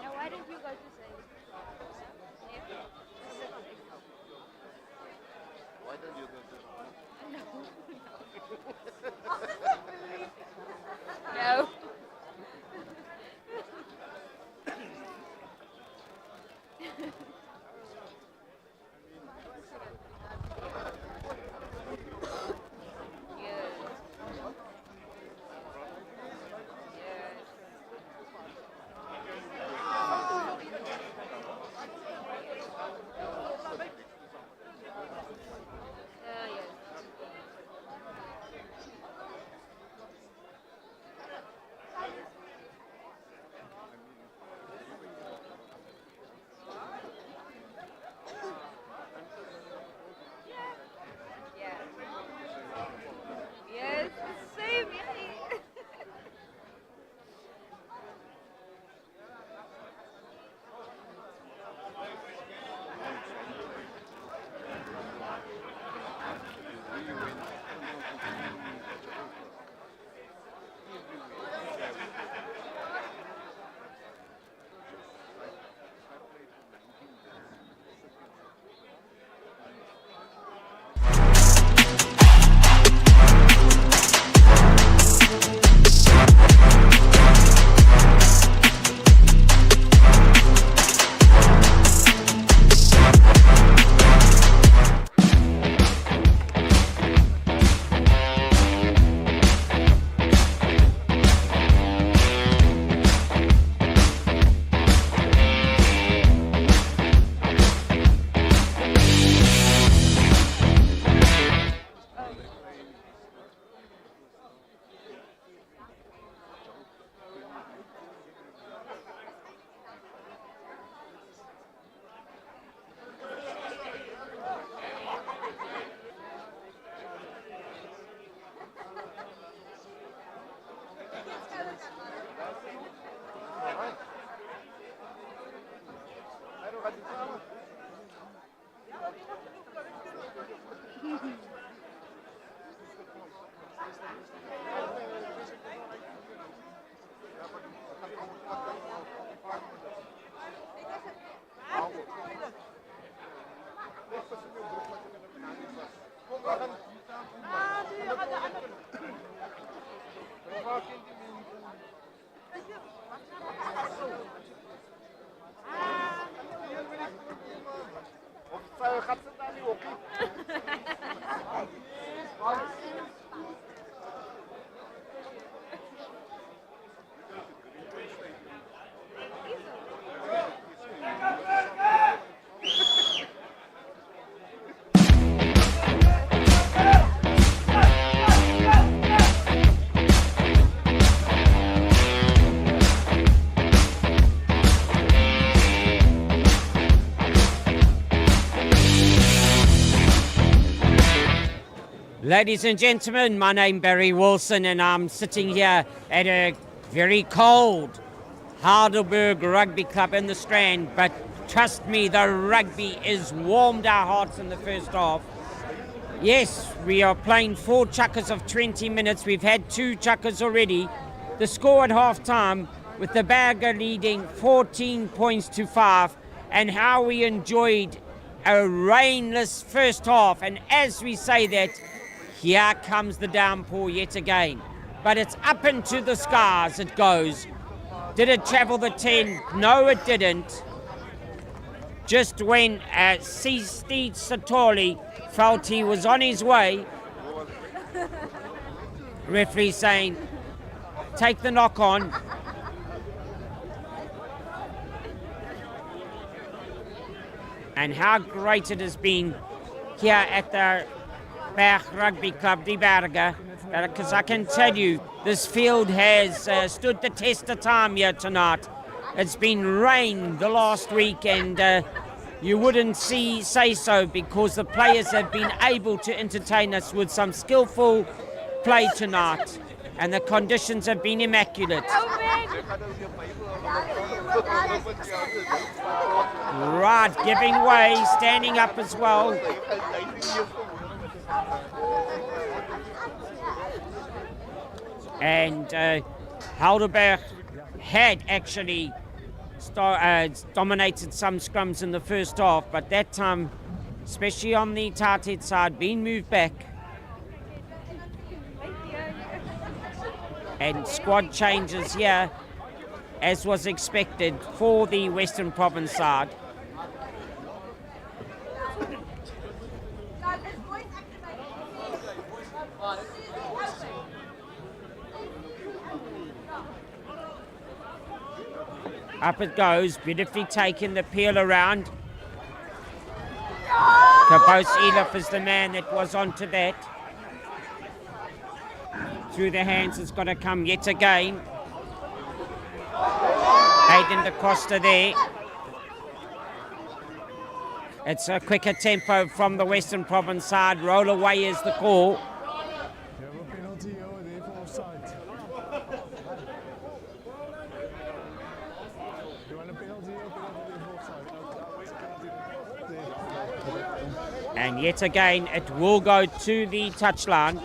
Now, why didn't you go to say? Why don't you go to? No. Yes, same. Ladies and gentlemen, my name is Barry Wilson and I'm sitting here at a very cold Helderberg Rugby Club in the Strand, but trust me, the rugby is warmed our hearts in the first half. Yes, we are playing 4 chukkers of 20 minutes. We've had 2 chukkers already. The score at half-time with the Bagger leading 14 points to 5, and how we enjoyed a rainless first half. And as we say that, here comes the downpour yet again. But it's up into the skies it goes. Did it travel the 10? No, it didn't. Just when Steve Satoli felt he was on his way, referee saying, take the knock on. And how great it has been here at the Berg Rugby Club, Die Berge, because I can tell you, this field has stood the test of time here tonight. It's been rain the last week, and you wouldn't say so, because the players have been able to entertain us with some skillful play tonight, and the conditions have been immaculate. Right, giving way, standing up as well. And Helderberg had actually dominated some scrums in the first half, but that time, especially on the Tartet side, being moved back. And squad changes here, as was expected for the Western Province side. Up it goes, beautifully taken, the peel around. Kabos Elif is the man that was onto that. Through the hands, it's got to come yet again. Hayden da Costa there. It's a quicker tempo from the Western Province side. Roll away is the call. And yet again, it will go to the touchline.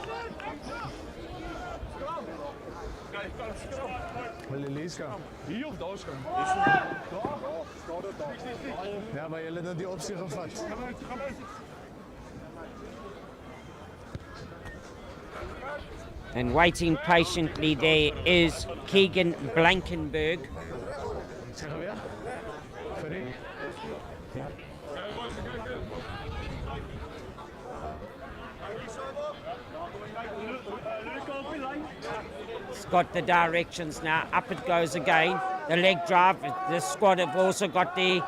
Ja, maar jullie hebben die optie gevat. And waiting patiently there is Keegan Blankenberg. Zeggen we ja? Sorry. It's got the directions now. Up it goes again. The leg drive. The squad have also got their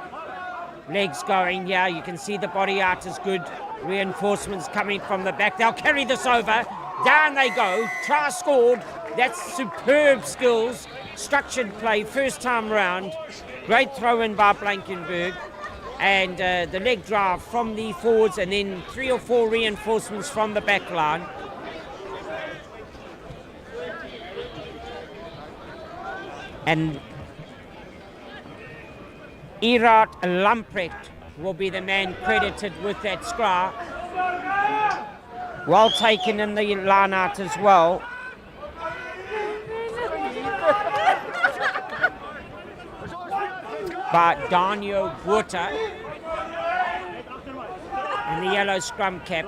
legs going here. You can see the body art is good. Reinforcements coming from the back. They'll carry this over. Down they go. Try scored. That's superb skills. Structured play first time round. Great throw in by Blankenberg. And the leg drive from the forwards, and then 3 or 4 reinforcements from the back line. And Gerard Lamprecht will be the man credited with that scrum. Well taken in the line out as well. By Daniel Water in the yellow scrum cap.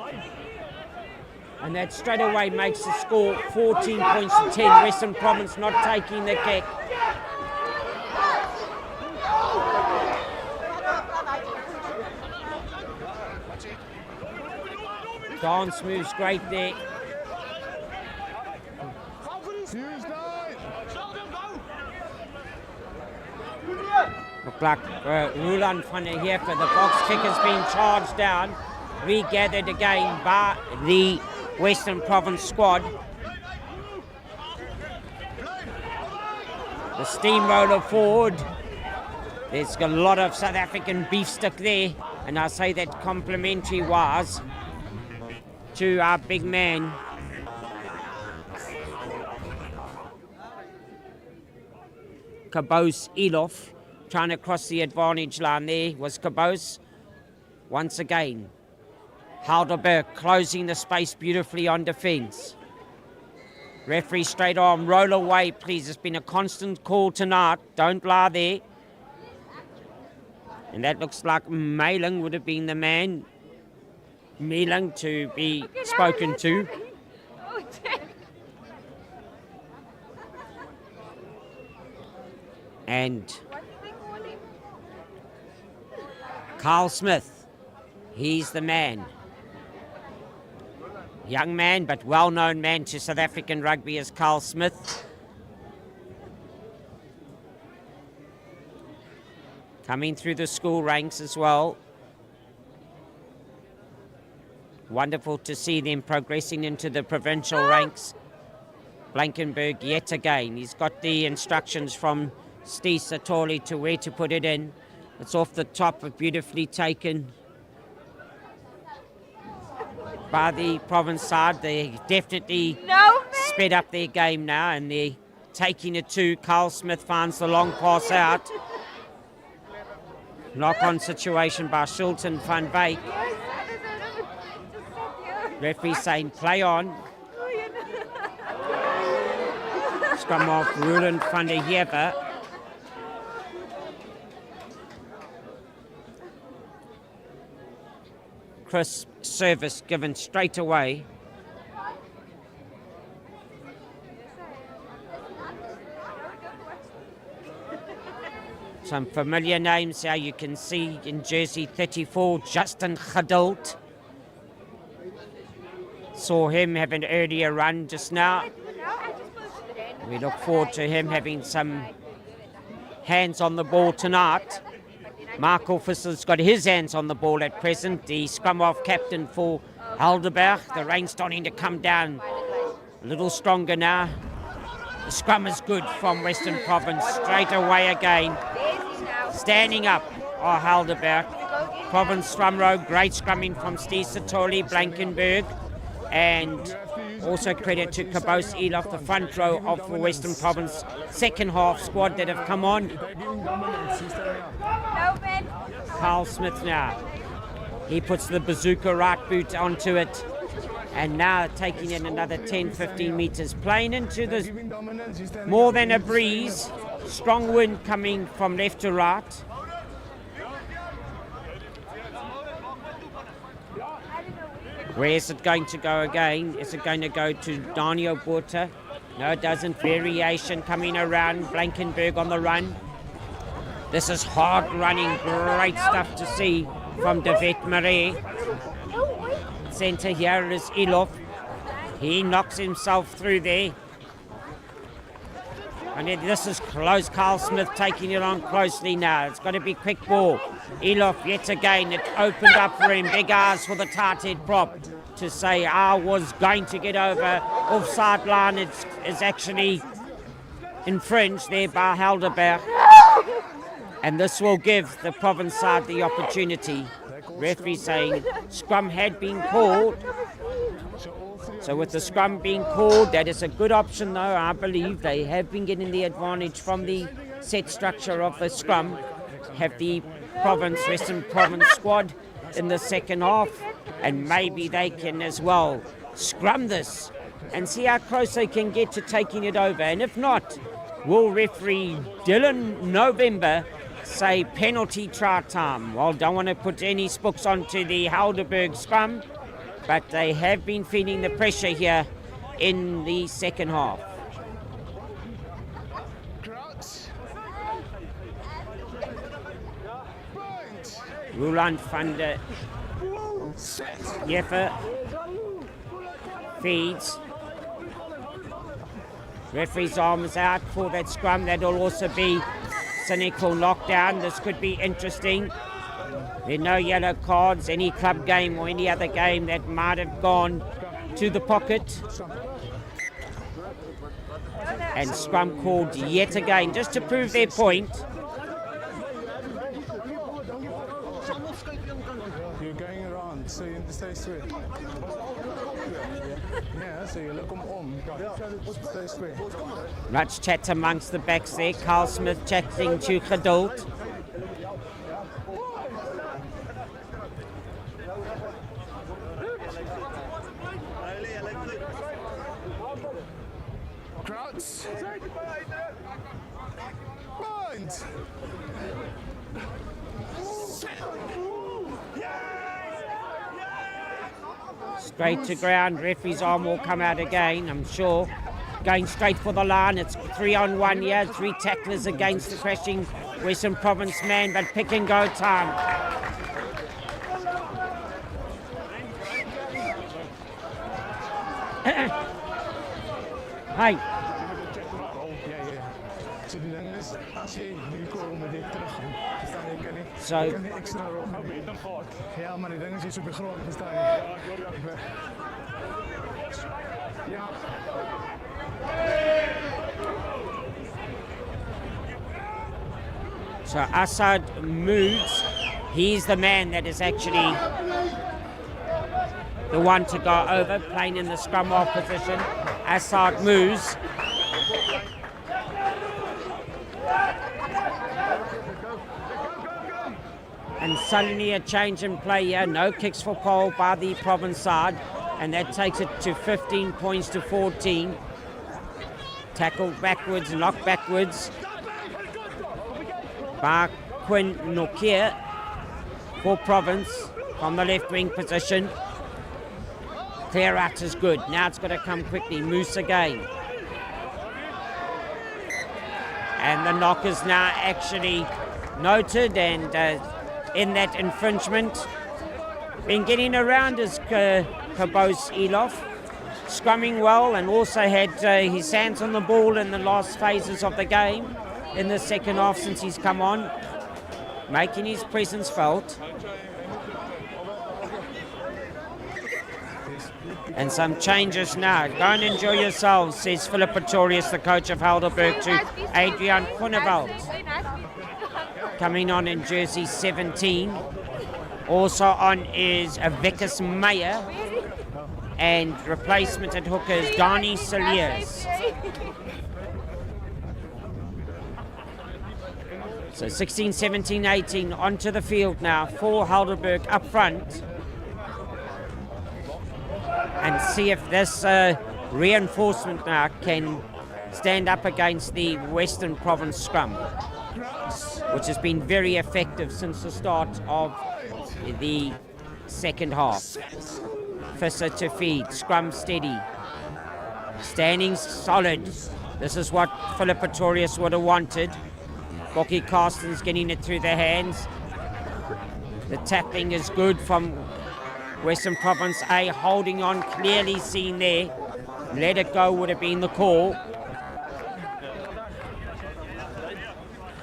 And that straight away makes the score 14 points to 10. Western Province not taking the kick. Dance moves great there. Look like Roland van der Heefer, the box kick has been charged down, regathered again by the Western Province squad. The steamroller forward. There's got a lot of South African beef stick there, and I say that complimentary wise. to our big man. Cabos Elof trying to cross the advantage line. There was Cabos once again. Helderberg closing the space beautifully on defence. Referee straight arm, roll away please. It's been a constant call tonight. Don't lie there. And that looks like Mailing would have been the man. Mailing to be spoken to. And Carl Smith, he's the man. Young man, but well-known man to South African rugby as Carl Smith. Coming through the school ranks as well. Wonderful to see them progressing into the provincial ranks. Blankenberg yet again. He's got the instructions from Steve Satoli to where to put it in. It's off the top, but beautifully taken by the province side. They definitely sped up their game now, and they're taking it to Carl Smith. Finds the long pass out. Knock-on situation by Shilton van Wyk. Referee saying play on. Scrum off Roland van der Heever. Crisp service given straight away. Some familiar names here you can see in jersey 34, Justin Geduld. Saw him have an earlier run just now. We look forward to him having some hands on the ball tonight. Mark Officer's got his hands on the ball at present. The scrum off captain for Helderberg. The rain's starting to come down a little stronger now. The scrum is good from Western Province. Straight away again. Standing up are Helderberg. Province scrum row. Great scrumming from Steve Satoli, Blankenberg. And also credit to Cabos Elof, the front row of the Western Province second half squad that have come on. Carl Smith now. He puts the bazooka right boot onto it. And now taking in another 10-15 metres. Playing into the more than a breeze. Strong wind coming from left to right. Where is it going to go again? Is it going to go to Daniel Botha? No, it doesn't. Variation coming around. Blankenberg on the run. This is hard running. Great stuff to see from De Wet Marais. Centre here is Elof. He knocks himself through there. And then this is close. Carl Smith taking it on closely now. It's got to be quick ball. Elof yet again. It opened up for him. Big R's for the tight head prop to say I was going to get over. Offside line is actually infringed there by Helderberg. And this will give the province side the opportunity. Referee saying scrum had been called. So with the scrum being called, that is a good option though. I believe they have been getting the advantage from the set structure of the scrum. Have the Western Province squad in the second half, and maybe they can as well scrum this and see how close they can get to taking it over. And if not, will referee Dylan November say penalty try time? Well, don't want to put any spooks onto the Helderberg scrum, but they have been feeling the pressure here in the second half. Roland van der Heever feeds. Referee's arm is out for that scrum. That'll also be cynical knockdown. This could be interesting. There are no yellow cards. Any club game or any other game that might have gone to the pocket. And scrum called yet again, just to prove their point. You're going around, so you understand. steeds 2. Ja, so julle kom om. Steeds 2. Much chat amongst the backs there. Carl Smith chatting to Geduld. Crouch. Bind. Straight to ground. Referee's arm will come out again, I'm sure. Going straight for the line. It's 3-on-1 here. 3 tacklers against the crashing Western Province man, but pick and go time. Hey. So die ding is, as jy hier kom met dit teruggaan, verstaan jy, kan nie, So- jy kan nie ekstra rol gaan. Ja, maar die ding is, jy's op die grond, verstaan jy. Ja. So Assad moves. He's the man that is actually the one to go over, playing in the scrum off position. Assad moves. And suddenly a change in play here. No kicks for pole by the province side. And that takes it to 15 points to 14. Tackled backwards, knocked backwards by Quinn Nokia for province from the left wing position. Clear out is good. Now it's got to come quickly. Moose again. And the knock is now actually noted, and in that infringement, been getting around is Kabos Elof, scrumming well, and also had his hands on the ball in the last phases of the game in the second half since he's come on, making his presence felt. And some changes now. Go and enjoy yourselves, says Philip Pretorius, the coach of Helderberg, to Adrian Groenewald. Coming on in jersey 17. Also on is Vickers Meyer. And replacement at hooker is Donnie Chalres. So 16, 17, 18 onto the field now for Helderberg up front. And see if this reinforcement now can stand up against the Western Province scrum, which has been very effective since the start of the second half. Fisser to feed, scrum steady, standing solid. This is what Philip Pretorius would have wanted. Bokkie Carsten's getting it through the hands. The tackling is good from Western Province A, holding on, clearly seen there. Let it go would have been the call.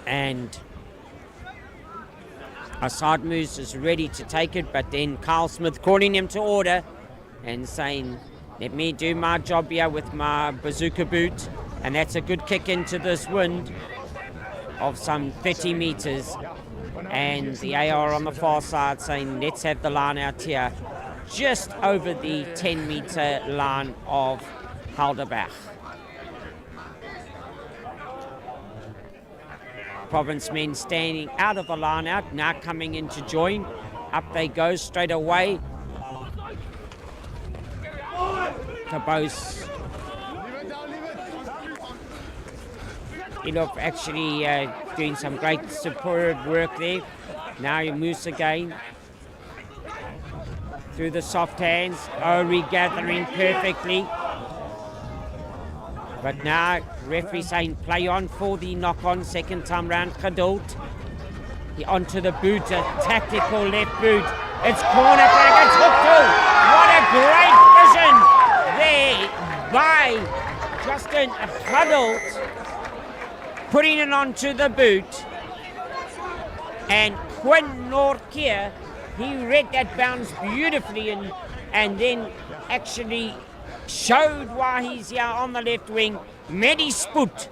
And Assad Moose is ready to take it, but then Carl Smith calling him to order and saying, let me do my job here with my bazooka boot. And that's a good kick into this wind of some 30 meters. And the AR on the far side saying, let's have the line out here, just over the 10-meter line of Helderberg. Province men standing out of the line out, now coming in to join. Up they go straight away. Kabos Elof actually doing some great superb work there. Now he moves again through the soft hands. Oh, regathering perfectly. But now referee saying play on for the knock on second time round. Geduld. He onto the boot, a tactical left boot. It's corner back, it's hooked too. What a great vision there by Justin Geduld, putting it onto the boot. And Quinn Norkia, he read that bounce beautifully and then actually showed why he's here on the left wing. Medi Spoot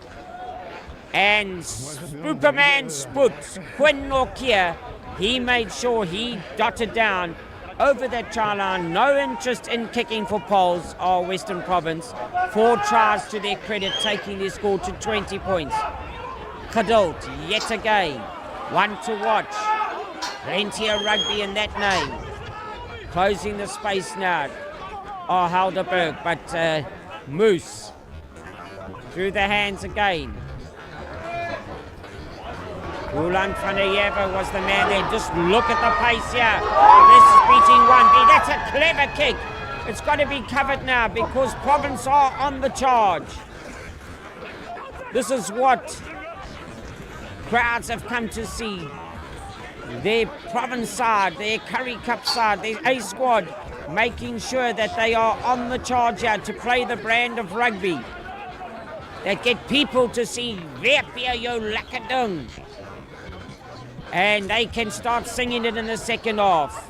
and Spooperman Spoot. Quinn Norkia, he made sure he dotted down over that try line. No interest in kicking for poles are Western Province. 4 tries to their credit, taking their score to 20 points. Geduld, yet again. One to watch. Plenty of rugby in that name. Closing the space now. Oh, Helderberg, but Moose through the hands again. Roland van der Jever was the man there. Just look at the pace here. This is beating 1B. That's a clever kick. It's got to be covered now because Province are on the charge. This is what crowds have come to see. Their Province side, their Currie Cup side, their A squad, making sure that they are on the charge here to play the brand of rugby that get people to see Werpia yo Lakadung. And they can start singing it in the second half.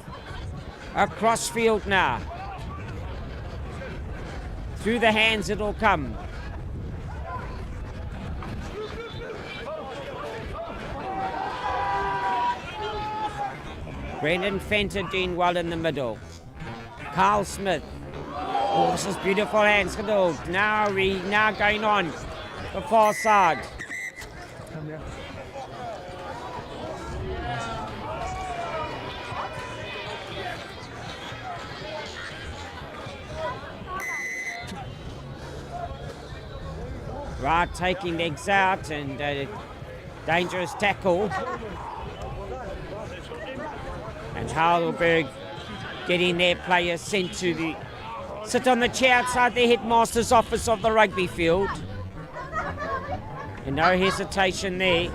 Across field now. Through the hands it'll come. Brendan Fenter doing well in the middle. Carl Smith. Oh, this is beautiful hands. Now going on the far side. Come here. Right, taking legs out and dangerous tackle. And Helderberg getting their players sent to sit on the chair outside the headmaster's office of the rugby field. And no hesitation there.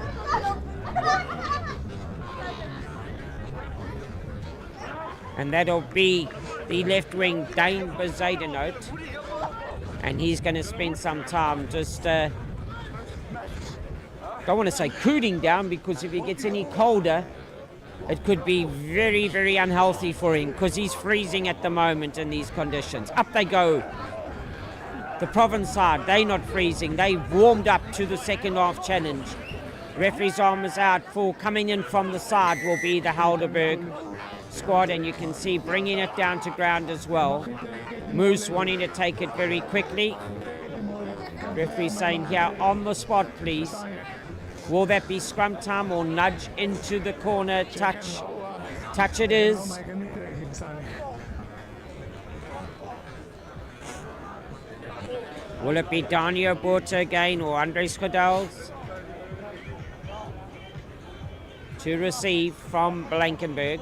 And that'll be the left wing Dane Bezadenote. And he's going to spend some time just, don't want to say cooling down, because if he gets any colder, it could be very, very unhealthy for him, because he's freezing at the moment in these conditions. Up they go. The Province side, they're not freezing. They've warmed up to the second half challenge. Referee's arm is out for coming in from the side will be the Helderberg squad, and you can see bringing it down to ground as well. Moose wanting to take it very quickly. Referee saying here, on the spot please. Will that be scrum time or nudge into the corner? Touch. Touch it is. Will it be Daniel Borta again or Andres Geduld? To receive from Blankenberg.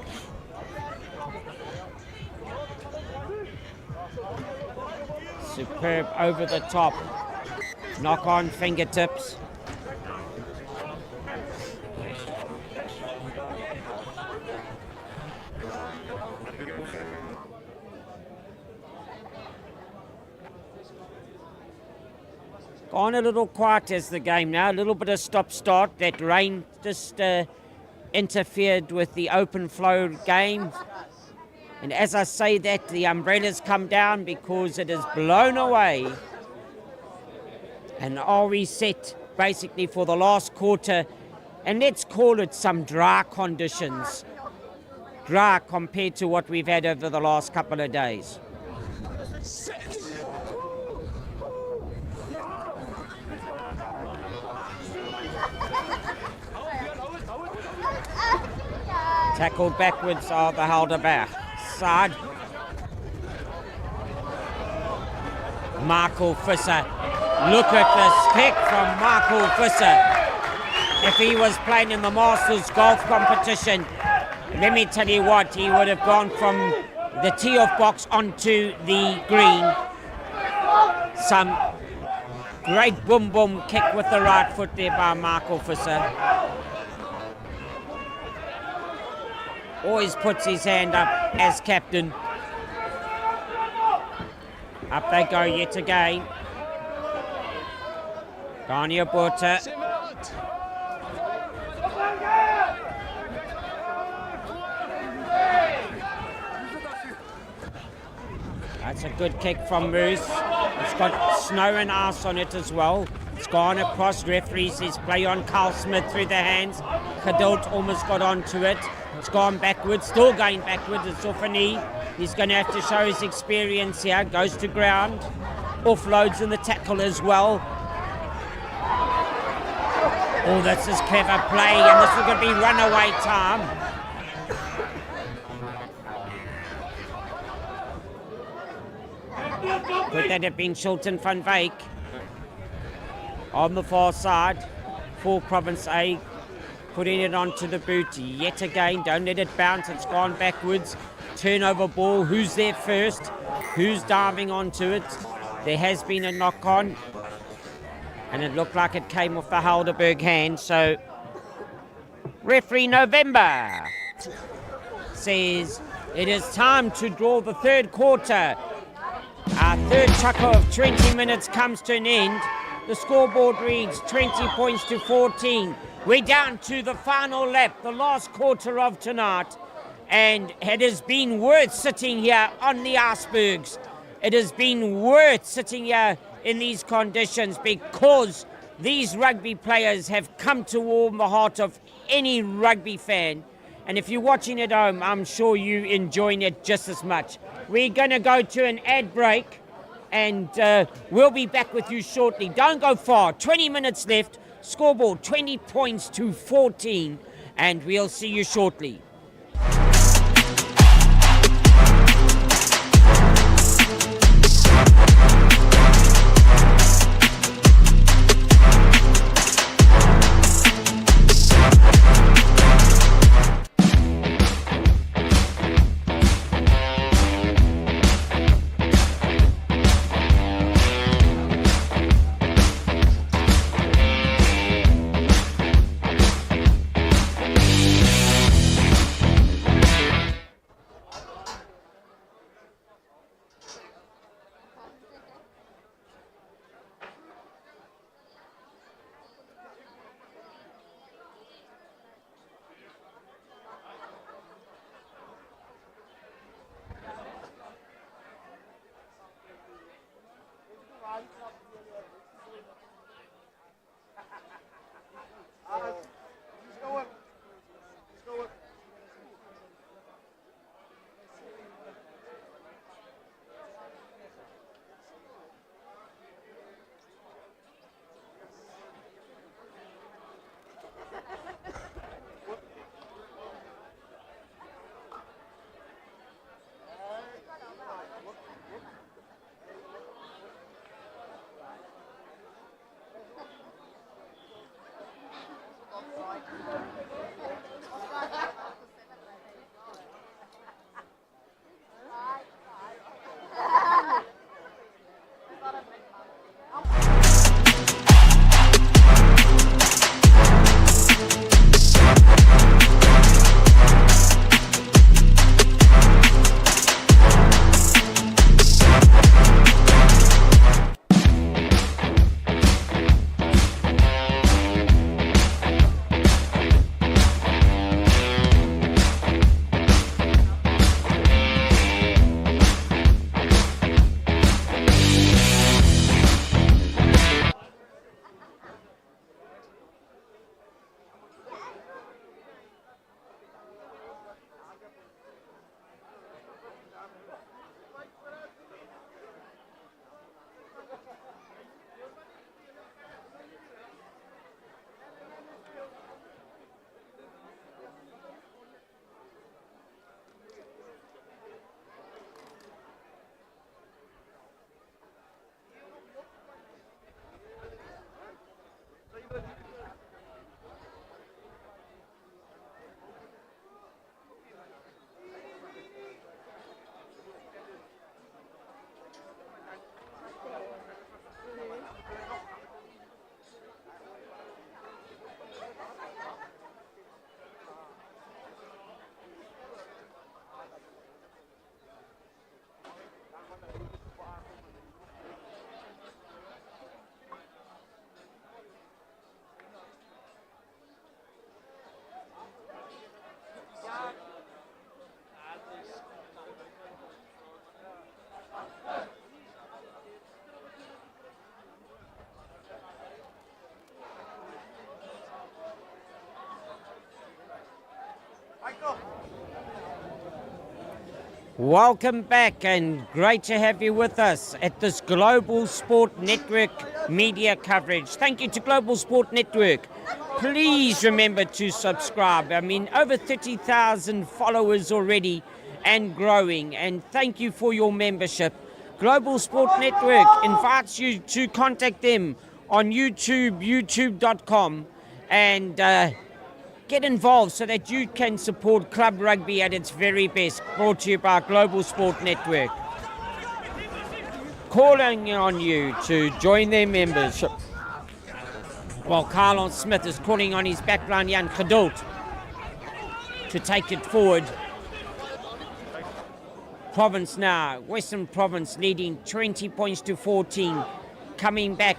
Superb over the top. Knock on fingertips. Gone a little quiet as the game now. A little bit of stop-start. That rain just interfered with the open flow game. And as I say that, the umbrellas come down because it is blown away. And are we set basically for the last quarter? And let's call it some dry conditions. Dry compared to what we've had over the last couple of days. Tackled backwards are the Helderberg side. Markel Visser. Look at this kick from Markel Visser. If he was playing in the Masters golf competition, let me tell you what, he would have gone from the tee-off box onto the green. Some great boom-boom kick with the right foot there by Markel Visser. Always puts his hand up as captain. Up they go yet again. Daniel Borta. That's a good kick from Moose. It's got snow and ice on it as well. It's gone across. Referee says play on Carl Smith through the hands. Geduld almost got onto it. It's gone backwards, still going backwards. It's off a knee. He's going to have to show his experience here. Goes to ground. Offloads in the tackle as well. Oh, this is clever play, and this is going to be runaway time. Could that have been Shilton van Wyk? On the far side for Province A, putting it onto the boot yet again. Don't let it bounce, it's gone backwards. Turnover ball, who's there first? Who's diving onto it? There has been a knock on, and it looked like it came off the Helderberg hand. So referee November says it is time to draw the third quarter. Our third chukker of 20 minutes comes to an end. The scoreboard reads 20 points to 14. We're down to the final lap, the last quarter of tonight. And it has been worth sitting here on the icebergs. It has been worth sitting here in these conditions because these rugby players have come to warm the heart of any rugby fan. And if you're watching at home, I'm sure you're enjoying it just as much. We're going to go to an ad break, and we'll be back with you shortly. Don't go far. 20 minutes left. Scoreboard 20 points to 14, and we'll see you shortly. Welcome back, and great to have you with us at this Global Sport Network media coverage. Thank you to Global Sport Network. Please remember to subscribe. I mean, over 30,000 followers already and growing, and thank you for your membership. Global Sport Network invites you to contact them on YouTube, youtube.com, and get involved so that you can support club rugby at its very best. Brought to you by Global Sport Network. Calling on you to join their membership. While Carlon Smith is calling on his backline Jan Geduld to take it forward. Province now, Western Province leading 20 points to 14, coming back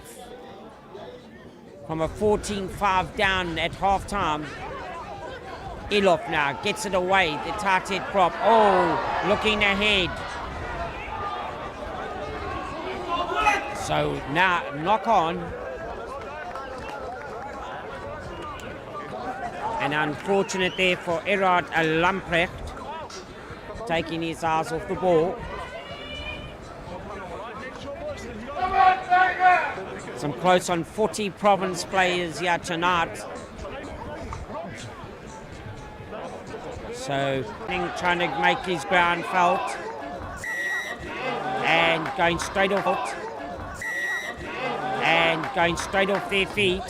from a 14-5 down at half-time. Elof now gets it away, the Tartet prop. Oh, looking ahead. So now knock on. And unfortunate there for Erard Lamprecht, taking his eyes off the ball. Some close on 40 province players here tonight. So, trying to make his ground felt. And going straight off it. And going straight off their feet.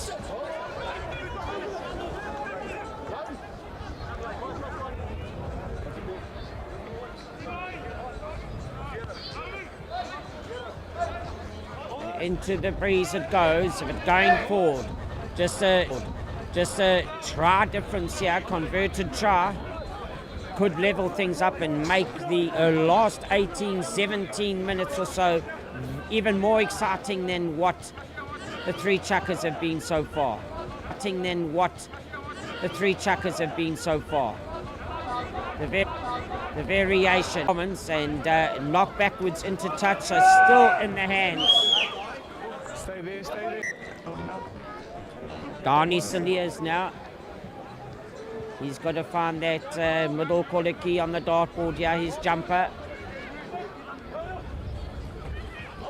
Into the breeze it goes, but going forward. Just a try difference here, converted try. Could level things up and make the last 18, 17 minutes or so even more exciting than what the three chuckers have been so far. The variation and knock backwards into touch are still in the hands. Stay there. Dani Saliers now. He's got to find that middle corner key on the dartboard here, his jumper.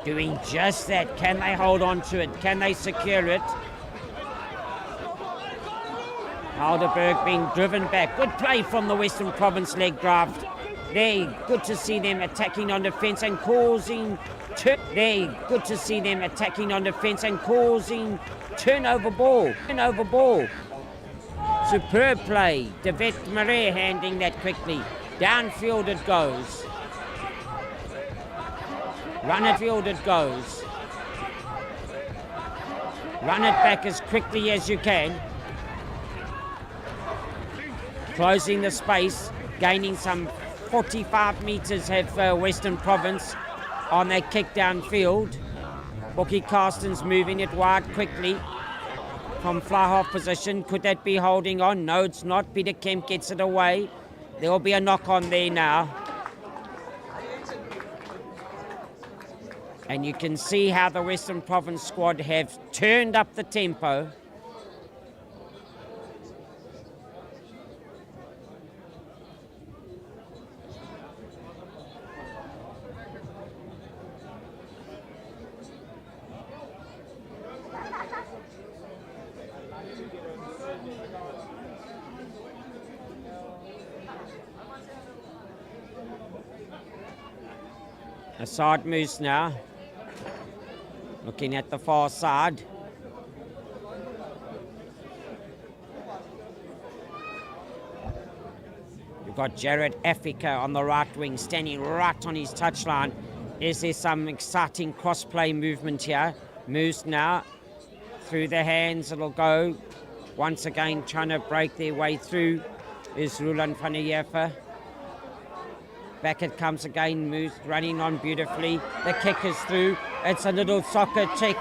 Doing just that. Can they hold on to it? Can they secure it? Helderberg being driven back. Good play from the Western Province leg draft. There, good to see them attacking on defence and causing turnover ball. Superb play. De Vet Marais handling that quickly. Downfield it goes. Run it back as quickly as you can. Closing the space. Gaining some 45 metres have Western Province on that kick downfield. Bookie Carsten's moving it wide quickly from fly half position. Could that be holding on? No, it's not. Peter Kemp gets it away. There will be a knock on there now. And you can see how the Western Province squad have turned up the tempo. Assad moves now. Looking at the far side. We've got Jared Africa on the right wing, standing right on his touchline. Is there some exciting cross-play movement here? Moves now. Through the hands it'll go. Once again trying to break their way through is Roland van der Heever. Back it comes again, moves, running on beautifully. The kick is through. It's a little soccer check.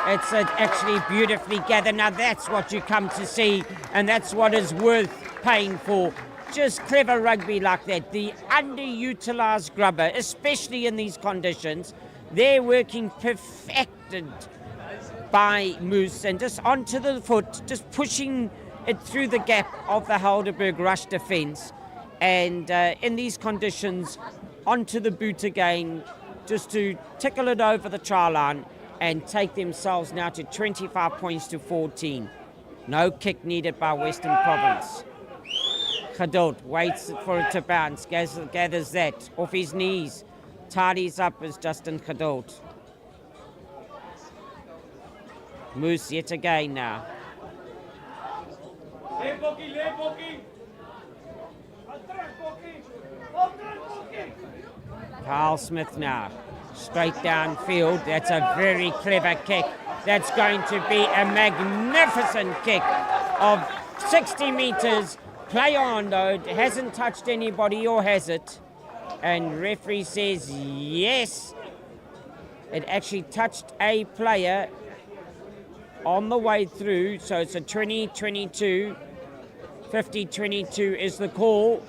It's actually beautifully gathered. Now that's what you come to see, and that's what is worth paying for. Just clever rugby like that. The underutilised grubber, especially in these conditions, they're working perfected by Moose and just onto the foot, just pushing it through the gap of the Helderberg rush defence. And in these conditions onto the boot again, just to tickle it over the try line and take themselves now to 25 points to 14. No kick needed by Western Province. Geduld waits for it to bounce, gathers that off his knees. Tidies up as Justin Geduld. Moose yet again now. Carl Smith now, straight downfield. That's a very clever kick. That's going to be a magnificent kick of 60 meters. Play on though, it hasn't touched anybody, or has it? And referee says yes. It actually touched a player on the way through, so it's a 20-22. 50-22 is the call.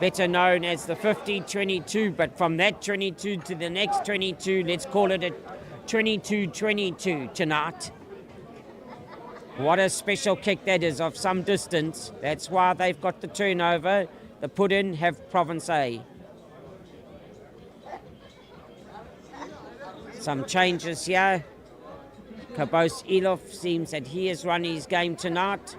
Better known as the 50-22, but from that 22 to the next 22, let's call it a 22-22 tonight. What a special kick that is of some distance. That's why they've got the turnover. The put-in have Province A. Some changes here. Kabos Elof seems that he has run his game tonight.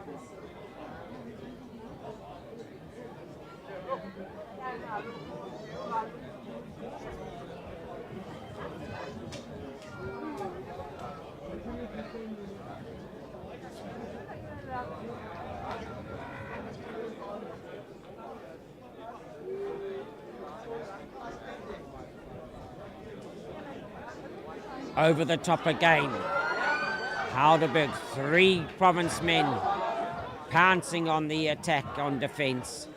Over the top again. Helderberg, 3 Province men pouncing on the attack on defence.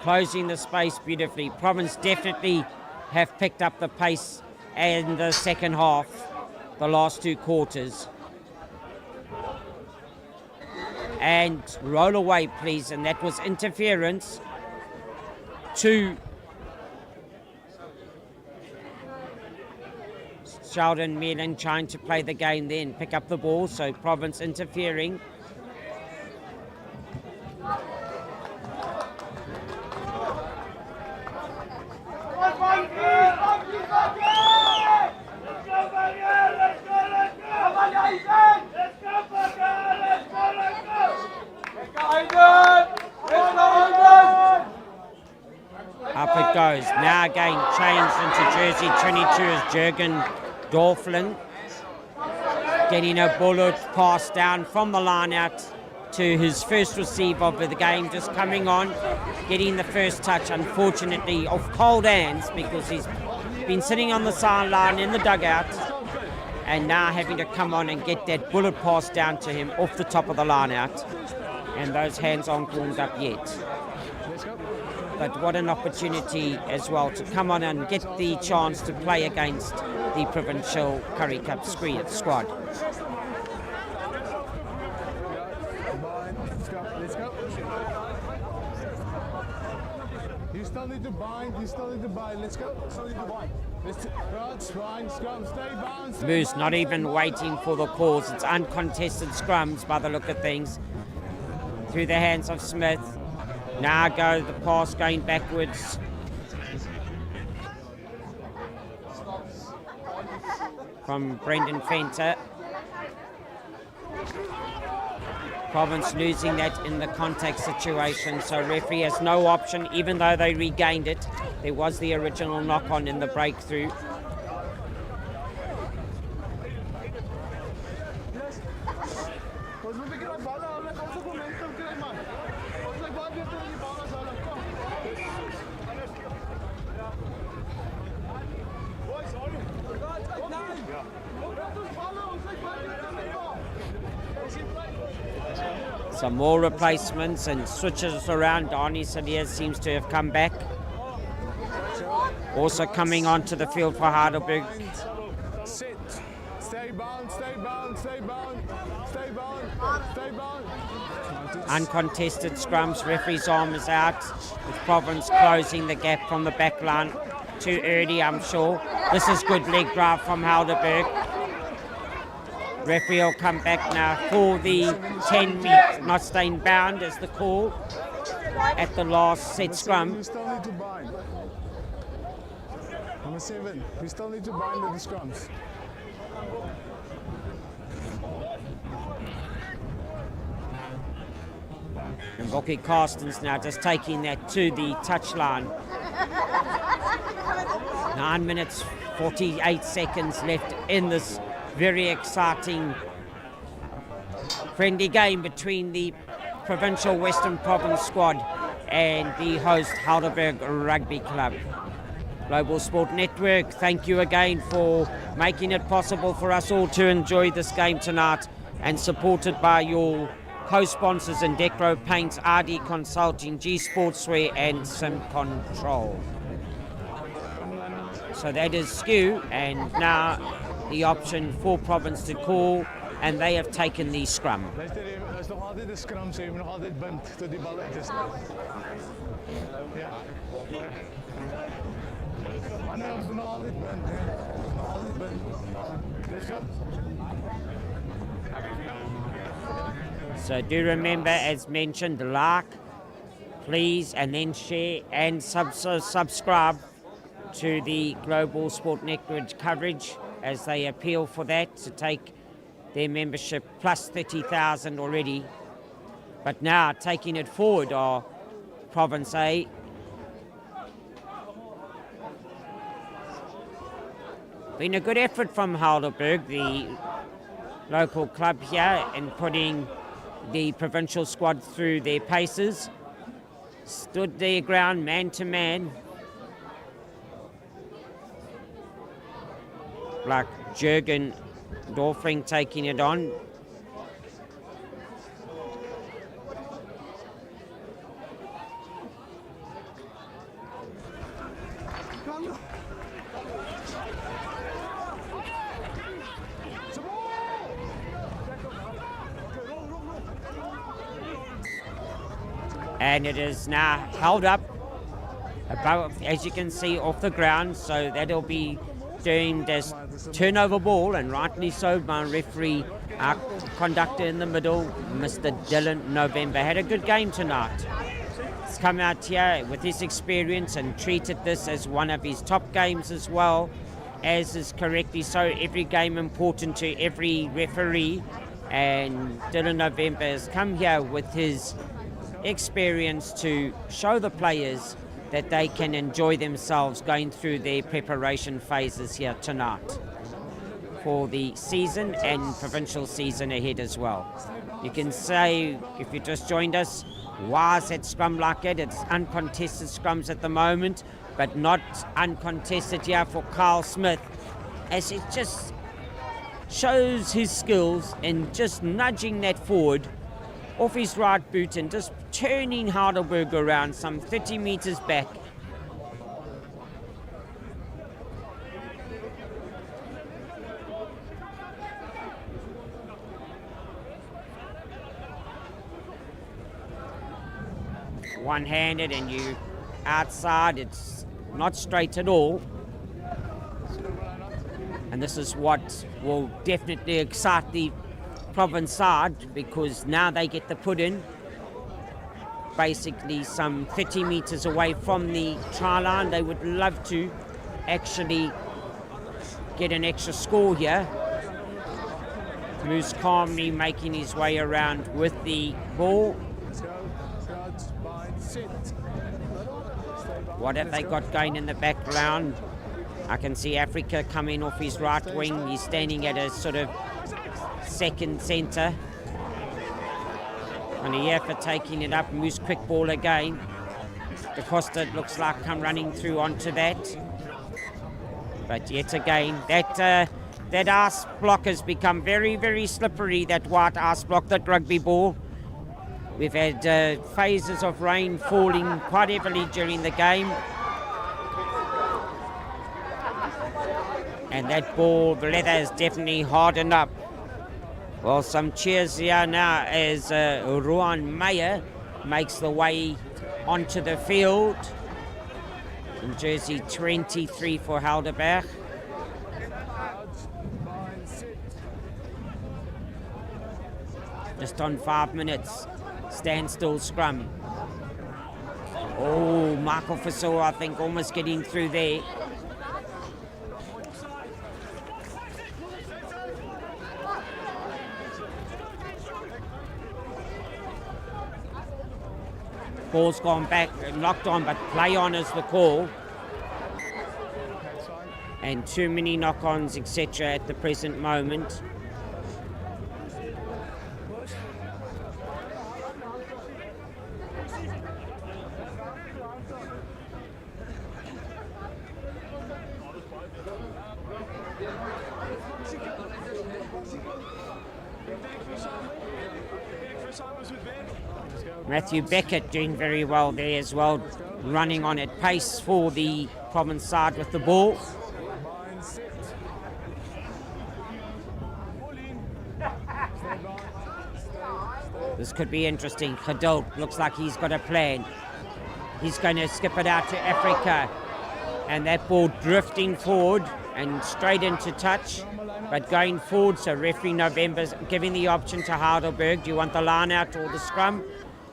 Closing the space beautifully. Province definitely have picked up the pace in the second half, the last 2 quarters. And roll away please, and that was interference to Sheldon Meelan trying to play the game then, pick up the ball, so Province interfering. Up it goes. Now again changed into jersey 22 as Jurgen Dorflin, getting a bullet pass down from the line out to his first receive of the game, just coming on, getting the first touch, unfortunately off cold hands, because he's been sitting on the sideline in the dugout, and now having to come on and get that bullet pass down to him off the top of the line out, and those hands aren't warmed up yet. But what an opportunity as well to come on and get the chance to play against the Provincial Currie Cup squad. Let's go. You still need to bind, let's go. Still need to bind. Let's bind, scrum, stay bound. Moose not even waiting for the calls. It's uncontested scrums by the look of things. Through the hands of Smith. Now go the pass going backwards. From Brendan Fenter. Province losing that in the contact situation, so referee has no option, even though they regained it. There was the original knock-on in the breakthrough. Some more replacements and switches around. Arnie Salier seems to have come back. Also coming onto the field for Heidelberg. Sit. Stay bound, stay bound, stay bound, stay bound, stay bound. Uncontested scrums. Referee's arm is out, with Province closing the gap from the back line. Too early, I'm sure. This is good leg drive from Helderberg. Referee will come back now for the 10 meter, not staying bound as the call at the last set scrum. We still need to bind. Number 7, we still need to bind with the scrums. And Boki Carstens now just taking that to the touchline. 9 minutes, 48 seconds left in this very exciting friendly game between the provincial Western Province squad and the host Helderberg Rugby Club. Global Sport Network, thank you again for making it possible for us all to enjoy this game tonight, and supported by your co-sponsors in Decro Paints, RD Consulting, G Sportswear and Sim Control. So that is skew, and now the option for Province to call, and they have taken the scrum. Is nog altijd de scrum, so je moet nog altijd bind tot die bal uit is. Ja. Maar nee, ons nog altijd bind. Nog altijd bind. Let's go. So do remember, as mentioned, like, please, and then share and subscribe to the Global Sport Network coverage as they appeal for that to take their membership plus 30,000 already. But now taking it forward are Province A. Been a good effort from Helderberg, the local club here, in putting the provincial squad through their paces. Stood their ground man to man. Like Jürgen Dorfling taking it on. And it is now held up above, as you can see, off the ground, so that'll be deemed as turnover ball, and rightly so by referee, our conductor in the middle, Mr. Dylan November. Had a good game tonight. He's come out here with his experience and treated this as one of his top games as well, as is correctly so. Every game important to every referee, and Dylan November has come here with his experience to show the players that they can enjoy themselves going through their preparation phases here tonight for the season and provincial season ahead as well. You can say, if you just joined us, why is that scrum like it? It's uncontested scrums at the moment, but not uncontested here for Carl Smith, as it just shows his skills in just nudging that forward off his right boot and just turning Helderberg around some 30 meters back. One-handed, and you outside, it's not straight at all. And this is what will definitely excite the Province side, because now they get the put in basically some 30 meters away from the try line. They would love to actually get an extra score here. Moose calmly making his way around with the ball. What have they got going in the background? I can see Africa coming off his right wing. He's standing at a sort of second centre. And here for taking it up. Moose quick ball again. Da Costa, it looks like, come running through onto that. But yet again, that ice block has become very, very slippery, that white ice block, that rugby ball. We've had phases of rain falling quite heavily during the game. And that ball, the leather is definitely hardened up. Well, some cheers here now as Ruan Meyer makes the way onto the field. In jersey 23 for Helderberg. Just on 5 minutes. Standstill scrum. Oh, Michael Fassor, I think, almost getting through there. Ball's gone back, knocked on, but play on is the call. And too many knock-ons, etc. at the present moment. Matthew Beckett doing very well there as well, running on at pace for the province side with the ball. This could be interesting. Khadil looks like he's got a plan. He's going to skip it out to Africa. And that ball drifting forward and straight into touch. But going forward, so referee November's giving the option to Helderberg. Do you want the line out or the scrum?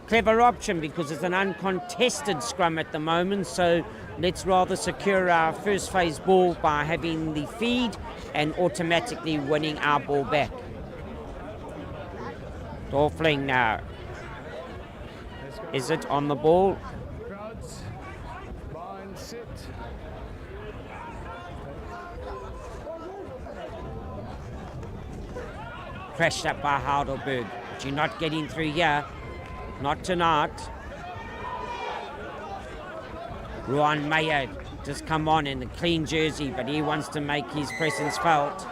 Clever option because it's an uncontested scrum at the moment. So let's rather secure our first phase ball by having the feed and automatically winning our ball back. Dorfling now. Is it on the ball? Crashed up by Helderberg. But you're not getting through here. Not tonight. Ruan Mayer just come on in a clean jersey, but he wants to make his presence felt.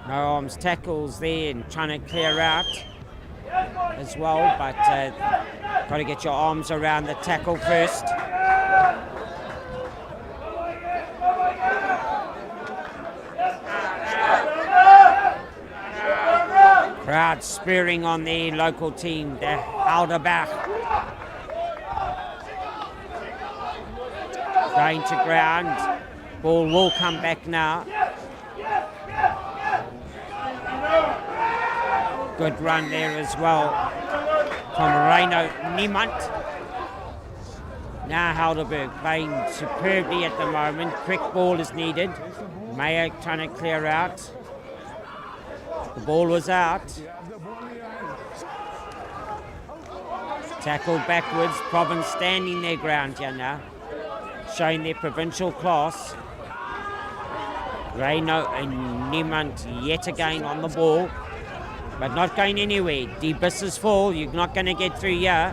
No arms tackles there and trying to clear out as well, but got to get your arms around the tackle first. Crowd spurring on the local team, the Helderberg. Going to ground. Ball will come back now. Good run there as well from Reino Niemand. Now Helderberg playing superbly at the moment. Quick ball is needed. Mayer trying to clear out. The ball was out. Tackle backwards. Province standing their ground here now, showing their provincial class. Reino and Niemand yet again on the ball, but not going anywhere. The bus is full. You're not going to get through here.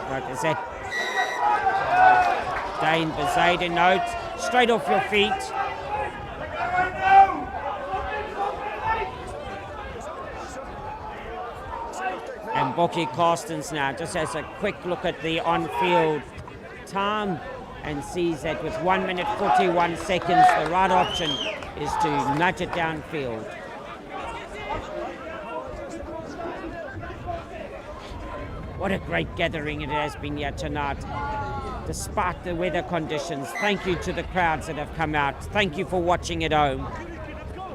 What is that? Dane Bezade note. Straight off your feet. And Boki Carstens now just has a quick look at the on-field time and sees that with 1 minute 41 seconds, the right option is to nudge it downfield. What a great gathering it has been here tonight, despite the weather conditions. Thank you to the crowds that have come out. Thank you for watching at home.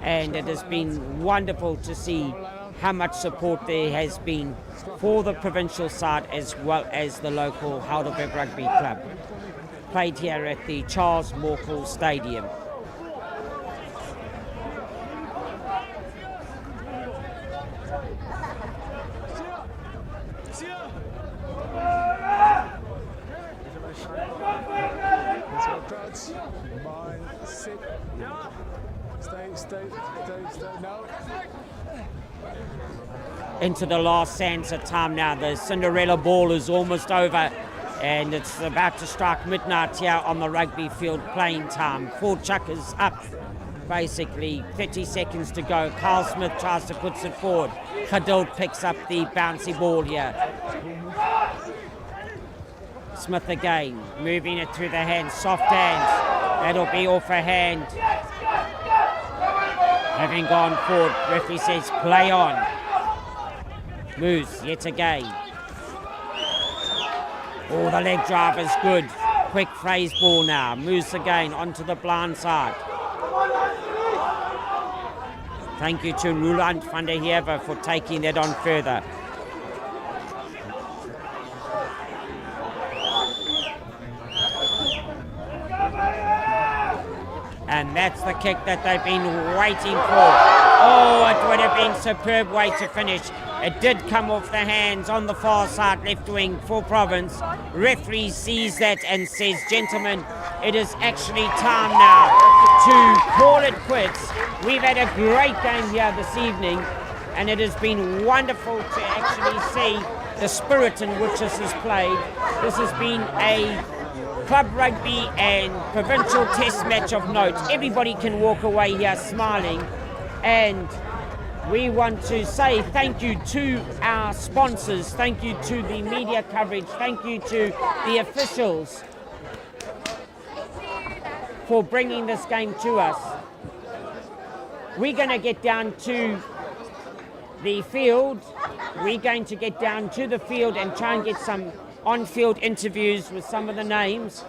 And it has been wonderful to see how much support there has been for the provincial side as well as the local Helderberg Rugby Club. Played here at the Charles Morkel Stadium. Stay. No. Into the last Sansa time now. The Cinderella ball is almost over and it's about to strike midnight here on the rugby field playing time. Full chuck is up, basically 30 seconds to go. Carl Smith tries to put it forward. Khadil picks up the bouncy ball here. Smith again, moving it through the hands, soft hands. That'll be off a hand. Having gone forward, referee says play on. Moves yet again. Oh, the leg drive is good. Quick phrase ball now. Moves again onto the blind side. Thank you to Roland van der Heever for taking that on further. And that's the kick that they've been waiting for. Oh, it would have been a superb way to finish. It did come off the hands on the far side, left wing for Province. Referee sees that and says, gentlemen, it is actually time now to call it quits. We've had a great game here this evening, and it has been wonderful to actually see the spirit in which this is played. This has been a club rugby and provincial test match of note. Everybody can walk away here smiling, and we want to say thank you to our sponsors, thank you to the media coverage, thank you to the officials for bringing this game to us. We're going to get down to the field. We're going to get down to the field and try and get some on-field interviews with some of the names,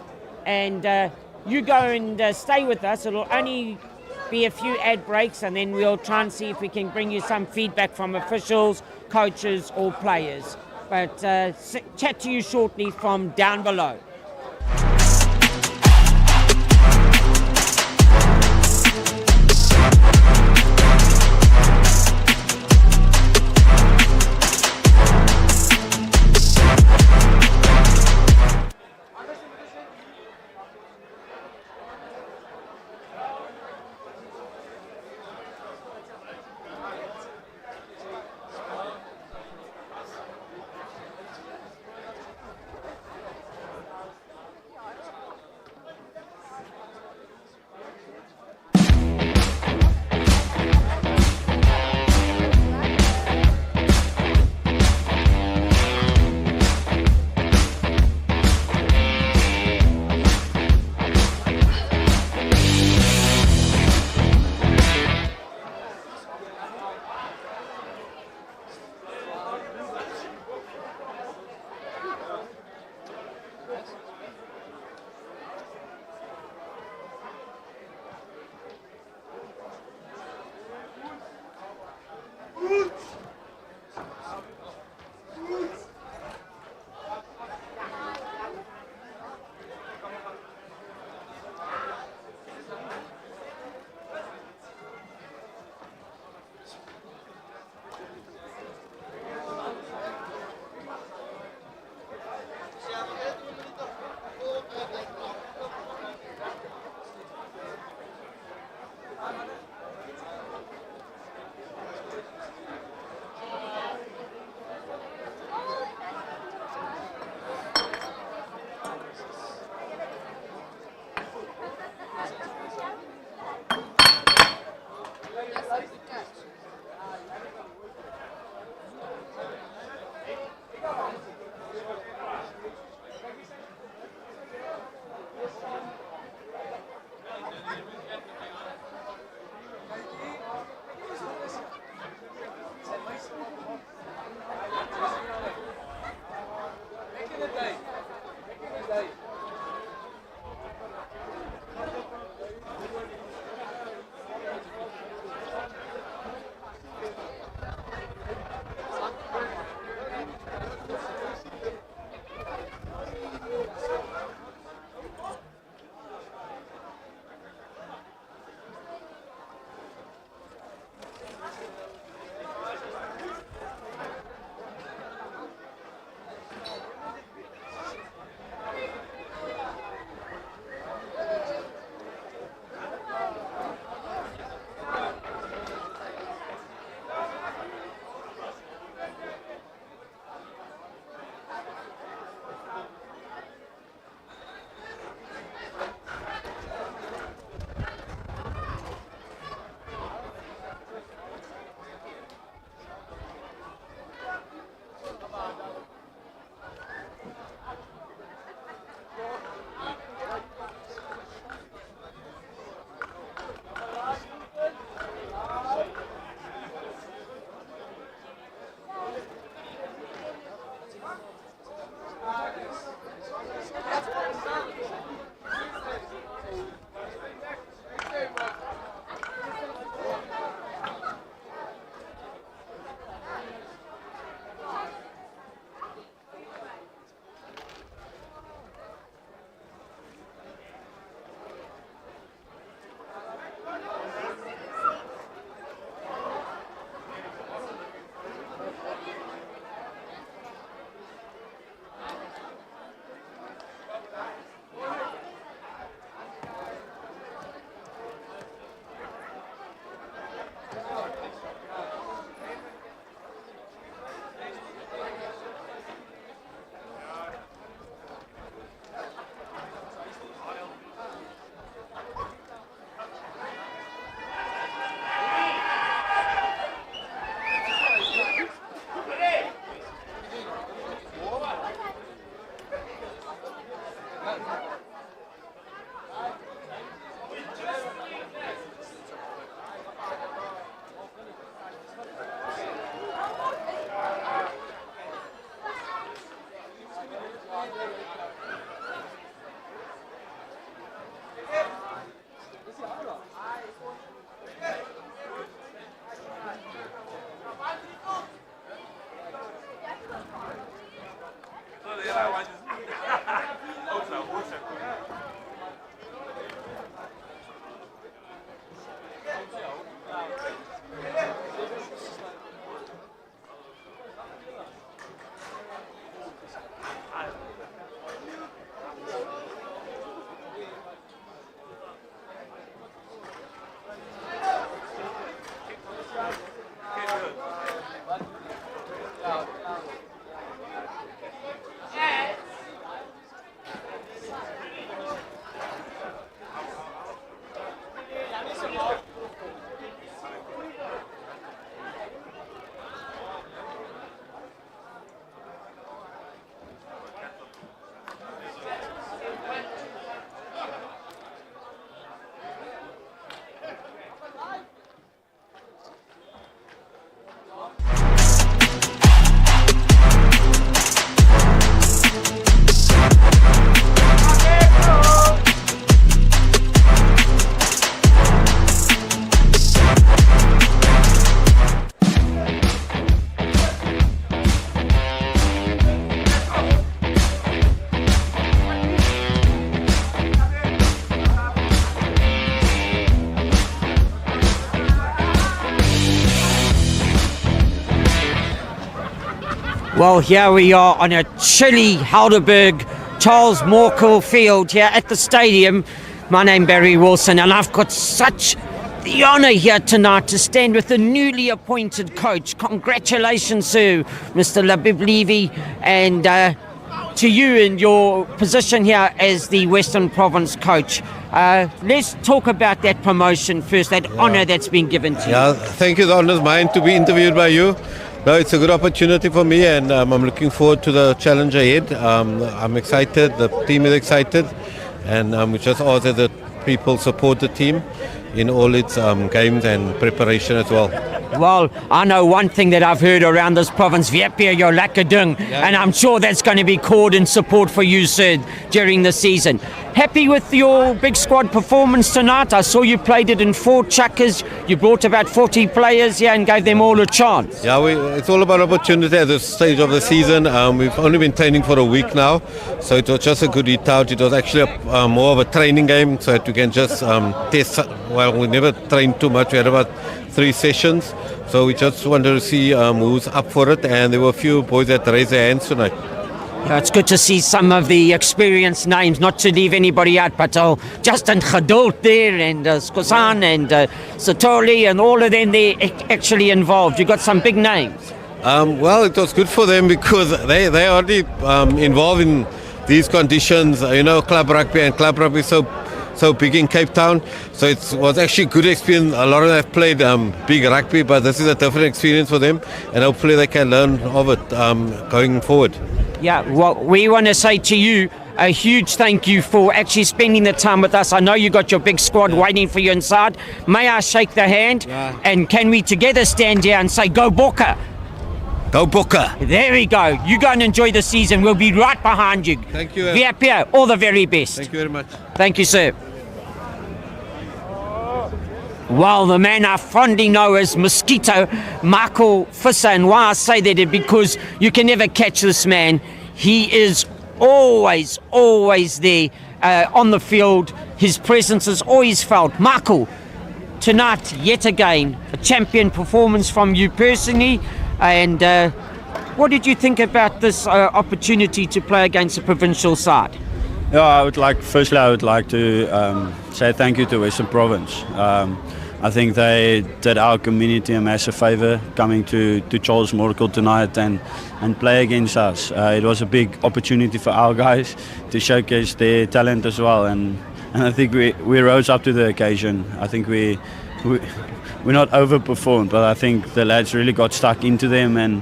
and you go and stay with us. It'll only be a few ad breaks, and then we'll try and see if we can bring you some feedback from officials, coaches or players. But chat to you shortly from down below. Well, here we are on a chilly Helderberg Charles Morkel field here at the stadium. My name's Barry Wilson, and I've got such the honour here tonight to stand with the newly appointed coach. Congratulations, sir, Mr. Labib Levy, and to you in your position here as the Western Province coach. Let's talk about that promotion first, that honour that's been given to you. Yeah, thank you. The honour is mine to be interviewed by you. No, it's a good opportunity for me, and I'm looking forward to the challenge ahead. I'm excited, the team is excited, and we just ask that the people support the team in all its games and preparation as well. Well, I know one thing that I've heard around this province, Viapia, you're lekker ding, and I'm sure that's going to be called in support for you, sir, during the season. Happy with your big squad performance tonight? I saw you played it in 4 chukkers. You brought about 40 players here and gave them all a chance. Yeah, it's all about opportunity at this stage of the season. We've only been training for a week now, so it was just a good eat out. It was actually more of a training game, so that we can just test. Well, we never trained too much. We had about 3 sessions, so we just wanted to see who's up for it, and there were a few boys that raised their hands tonight. It's good to see some of the experienced names, not to leave anybody out, but Justin Geduld there, and Skosan and Satori, and all of them they're actually involved. You got some big names. Well, it was good for them because they already involved in these conditions. You know, club rugby, and club rugby is so big in Cape Town, so it was actually a good experience. A lot of them have played big rugby, but this is a different experience for them, and hopefully they can learn of it going forward. Yeah, well, we want to say to you a huge thank you for actually spending the time with us. I know you got your big squad waiting for you inside. May I shake the hand? Yeah. And can we together stand here and say, go Bokke? Go Bokke. There we go. You go and enjoy the season. We'll be right behind you. Thank you. Viapia, all the very best. Thank you very much. Thank you, sir. Well, the man I fondly know as Mosquito, Michael Visser, and why I say that is because you can never catch this man. He is always there on the field. His presence is always felt. Michael, tonight, yet again, a champion performance from you personally, and what did you think about this opportunity to play against a provincial side? Yeah, I would like to say thank you to Western Province. I think they did our community a massive favour coming to Charles Morkel tonight and play against us. It was a big opportunity for our guys to showcase their talent as well, and I think we rose up to the occasion. I think we're not overperformed, but I think the lads really got stuck into them, and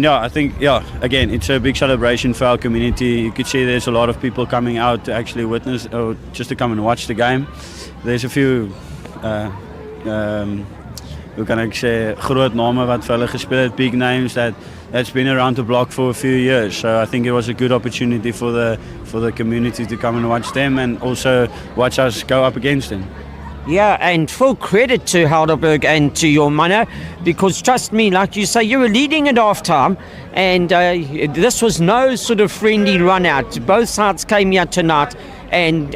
yeah, I think, again, it's a big celebration for our community. You could see there's a lot of people coming out to actually witness, or just to come and watch the game. There's a few, hoe kan ek sê, groot name wat vir hulle gespeel het, big names that's been around the block for a few years. So I think it was a good opportunity for the community to come and watch them, and also watch us go up against them. Yeah, and full credit to Helderberg and to your mana, because trust me, like you say, you were leading at half time, and this was no sort of friendly run out. Both sides came here tonight and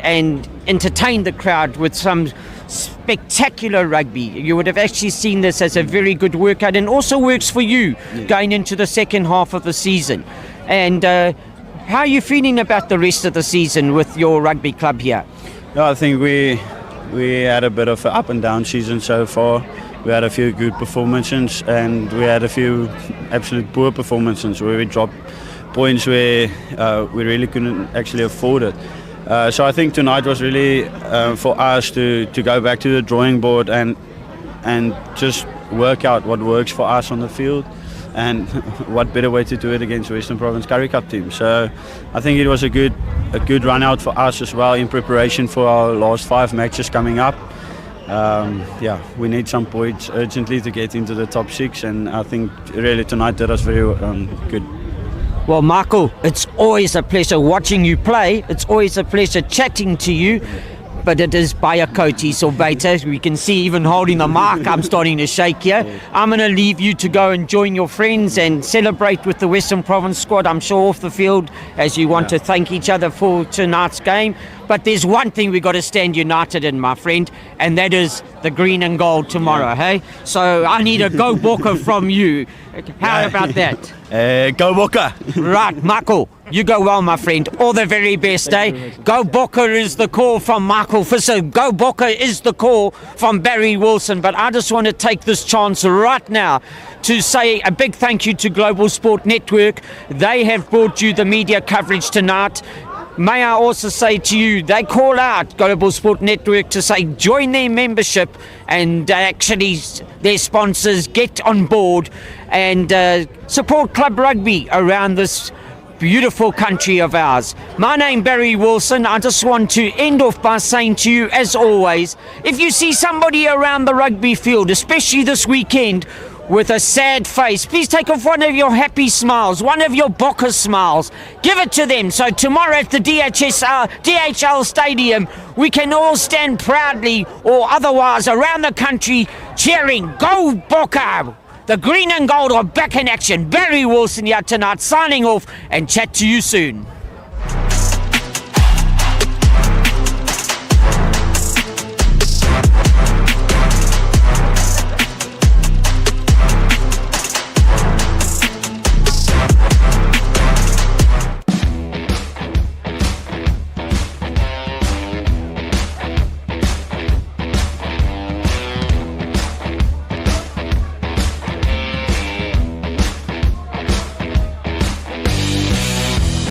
entertained the crowd with some spectacular rugby. You would have actually seen this as a very good workout, and also works for you going into the second half of the season. And how are you feeling about the rest of the season with your rugby club here? No, I think we had a bit of an up and down season so far. We had a few good performances and we had a few absolute poor performances where we dropped points where we really couldn't actually afford it. So I think tonight was really for us to go back to the drawing board and just work out what works for us on the field, and what better way to do it against Western Province Currie Cup team. So I think it was a good run out for us as well in preparation for our last 5 matches coming up. We need some points urgently to get into the top 6, and I think really tonight did us very good. Well, Michael, it's always a pleasure watching you play. It's always a pleasure chatting to you. But it is by a Koti Silveta. We can see even holding the mark, I'm starting to shake here. I'm going to leave you to go and join your friends and celebrate with the Western Province squad, I'm sure, off the field, as you want to thank each other for tonight's game. But there's one thing we've got to stand united in, my friend, and that is the green and gold tomorrow, hey? So I need a go Bokke from you. How about that? Go Bokke! Right, Michael, you go well, my friend. All the very best, eh? Go Bokke is the call from Michael Visser. Go Bokke is the call from Barry Wilson. But I just want to take this chance right now to say a big thank you to Global Sport Network. They have brought you the media coverage tonight. May I also say to you, they call out Global Sport Network to say join their membership and actually their sponsors get on board and support club rugby around this beautiful country of ours. My name Barry Wilson. I just want to end off by saying to you, as always, if you see somebody around the rugby field, especially this weekend, with a sad face, please take off one of your happy smiles, one of your Bokke smiles. Give it to them. So tomorrow at the DHL Stadium, we can all stand proudly or otherwise around the country cheering, Go Bokke! The green and gold are back in action. Barry Wilson here tonight, signing off, and chat to you soon.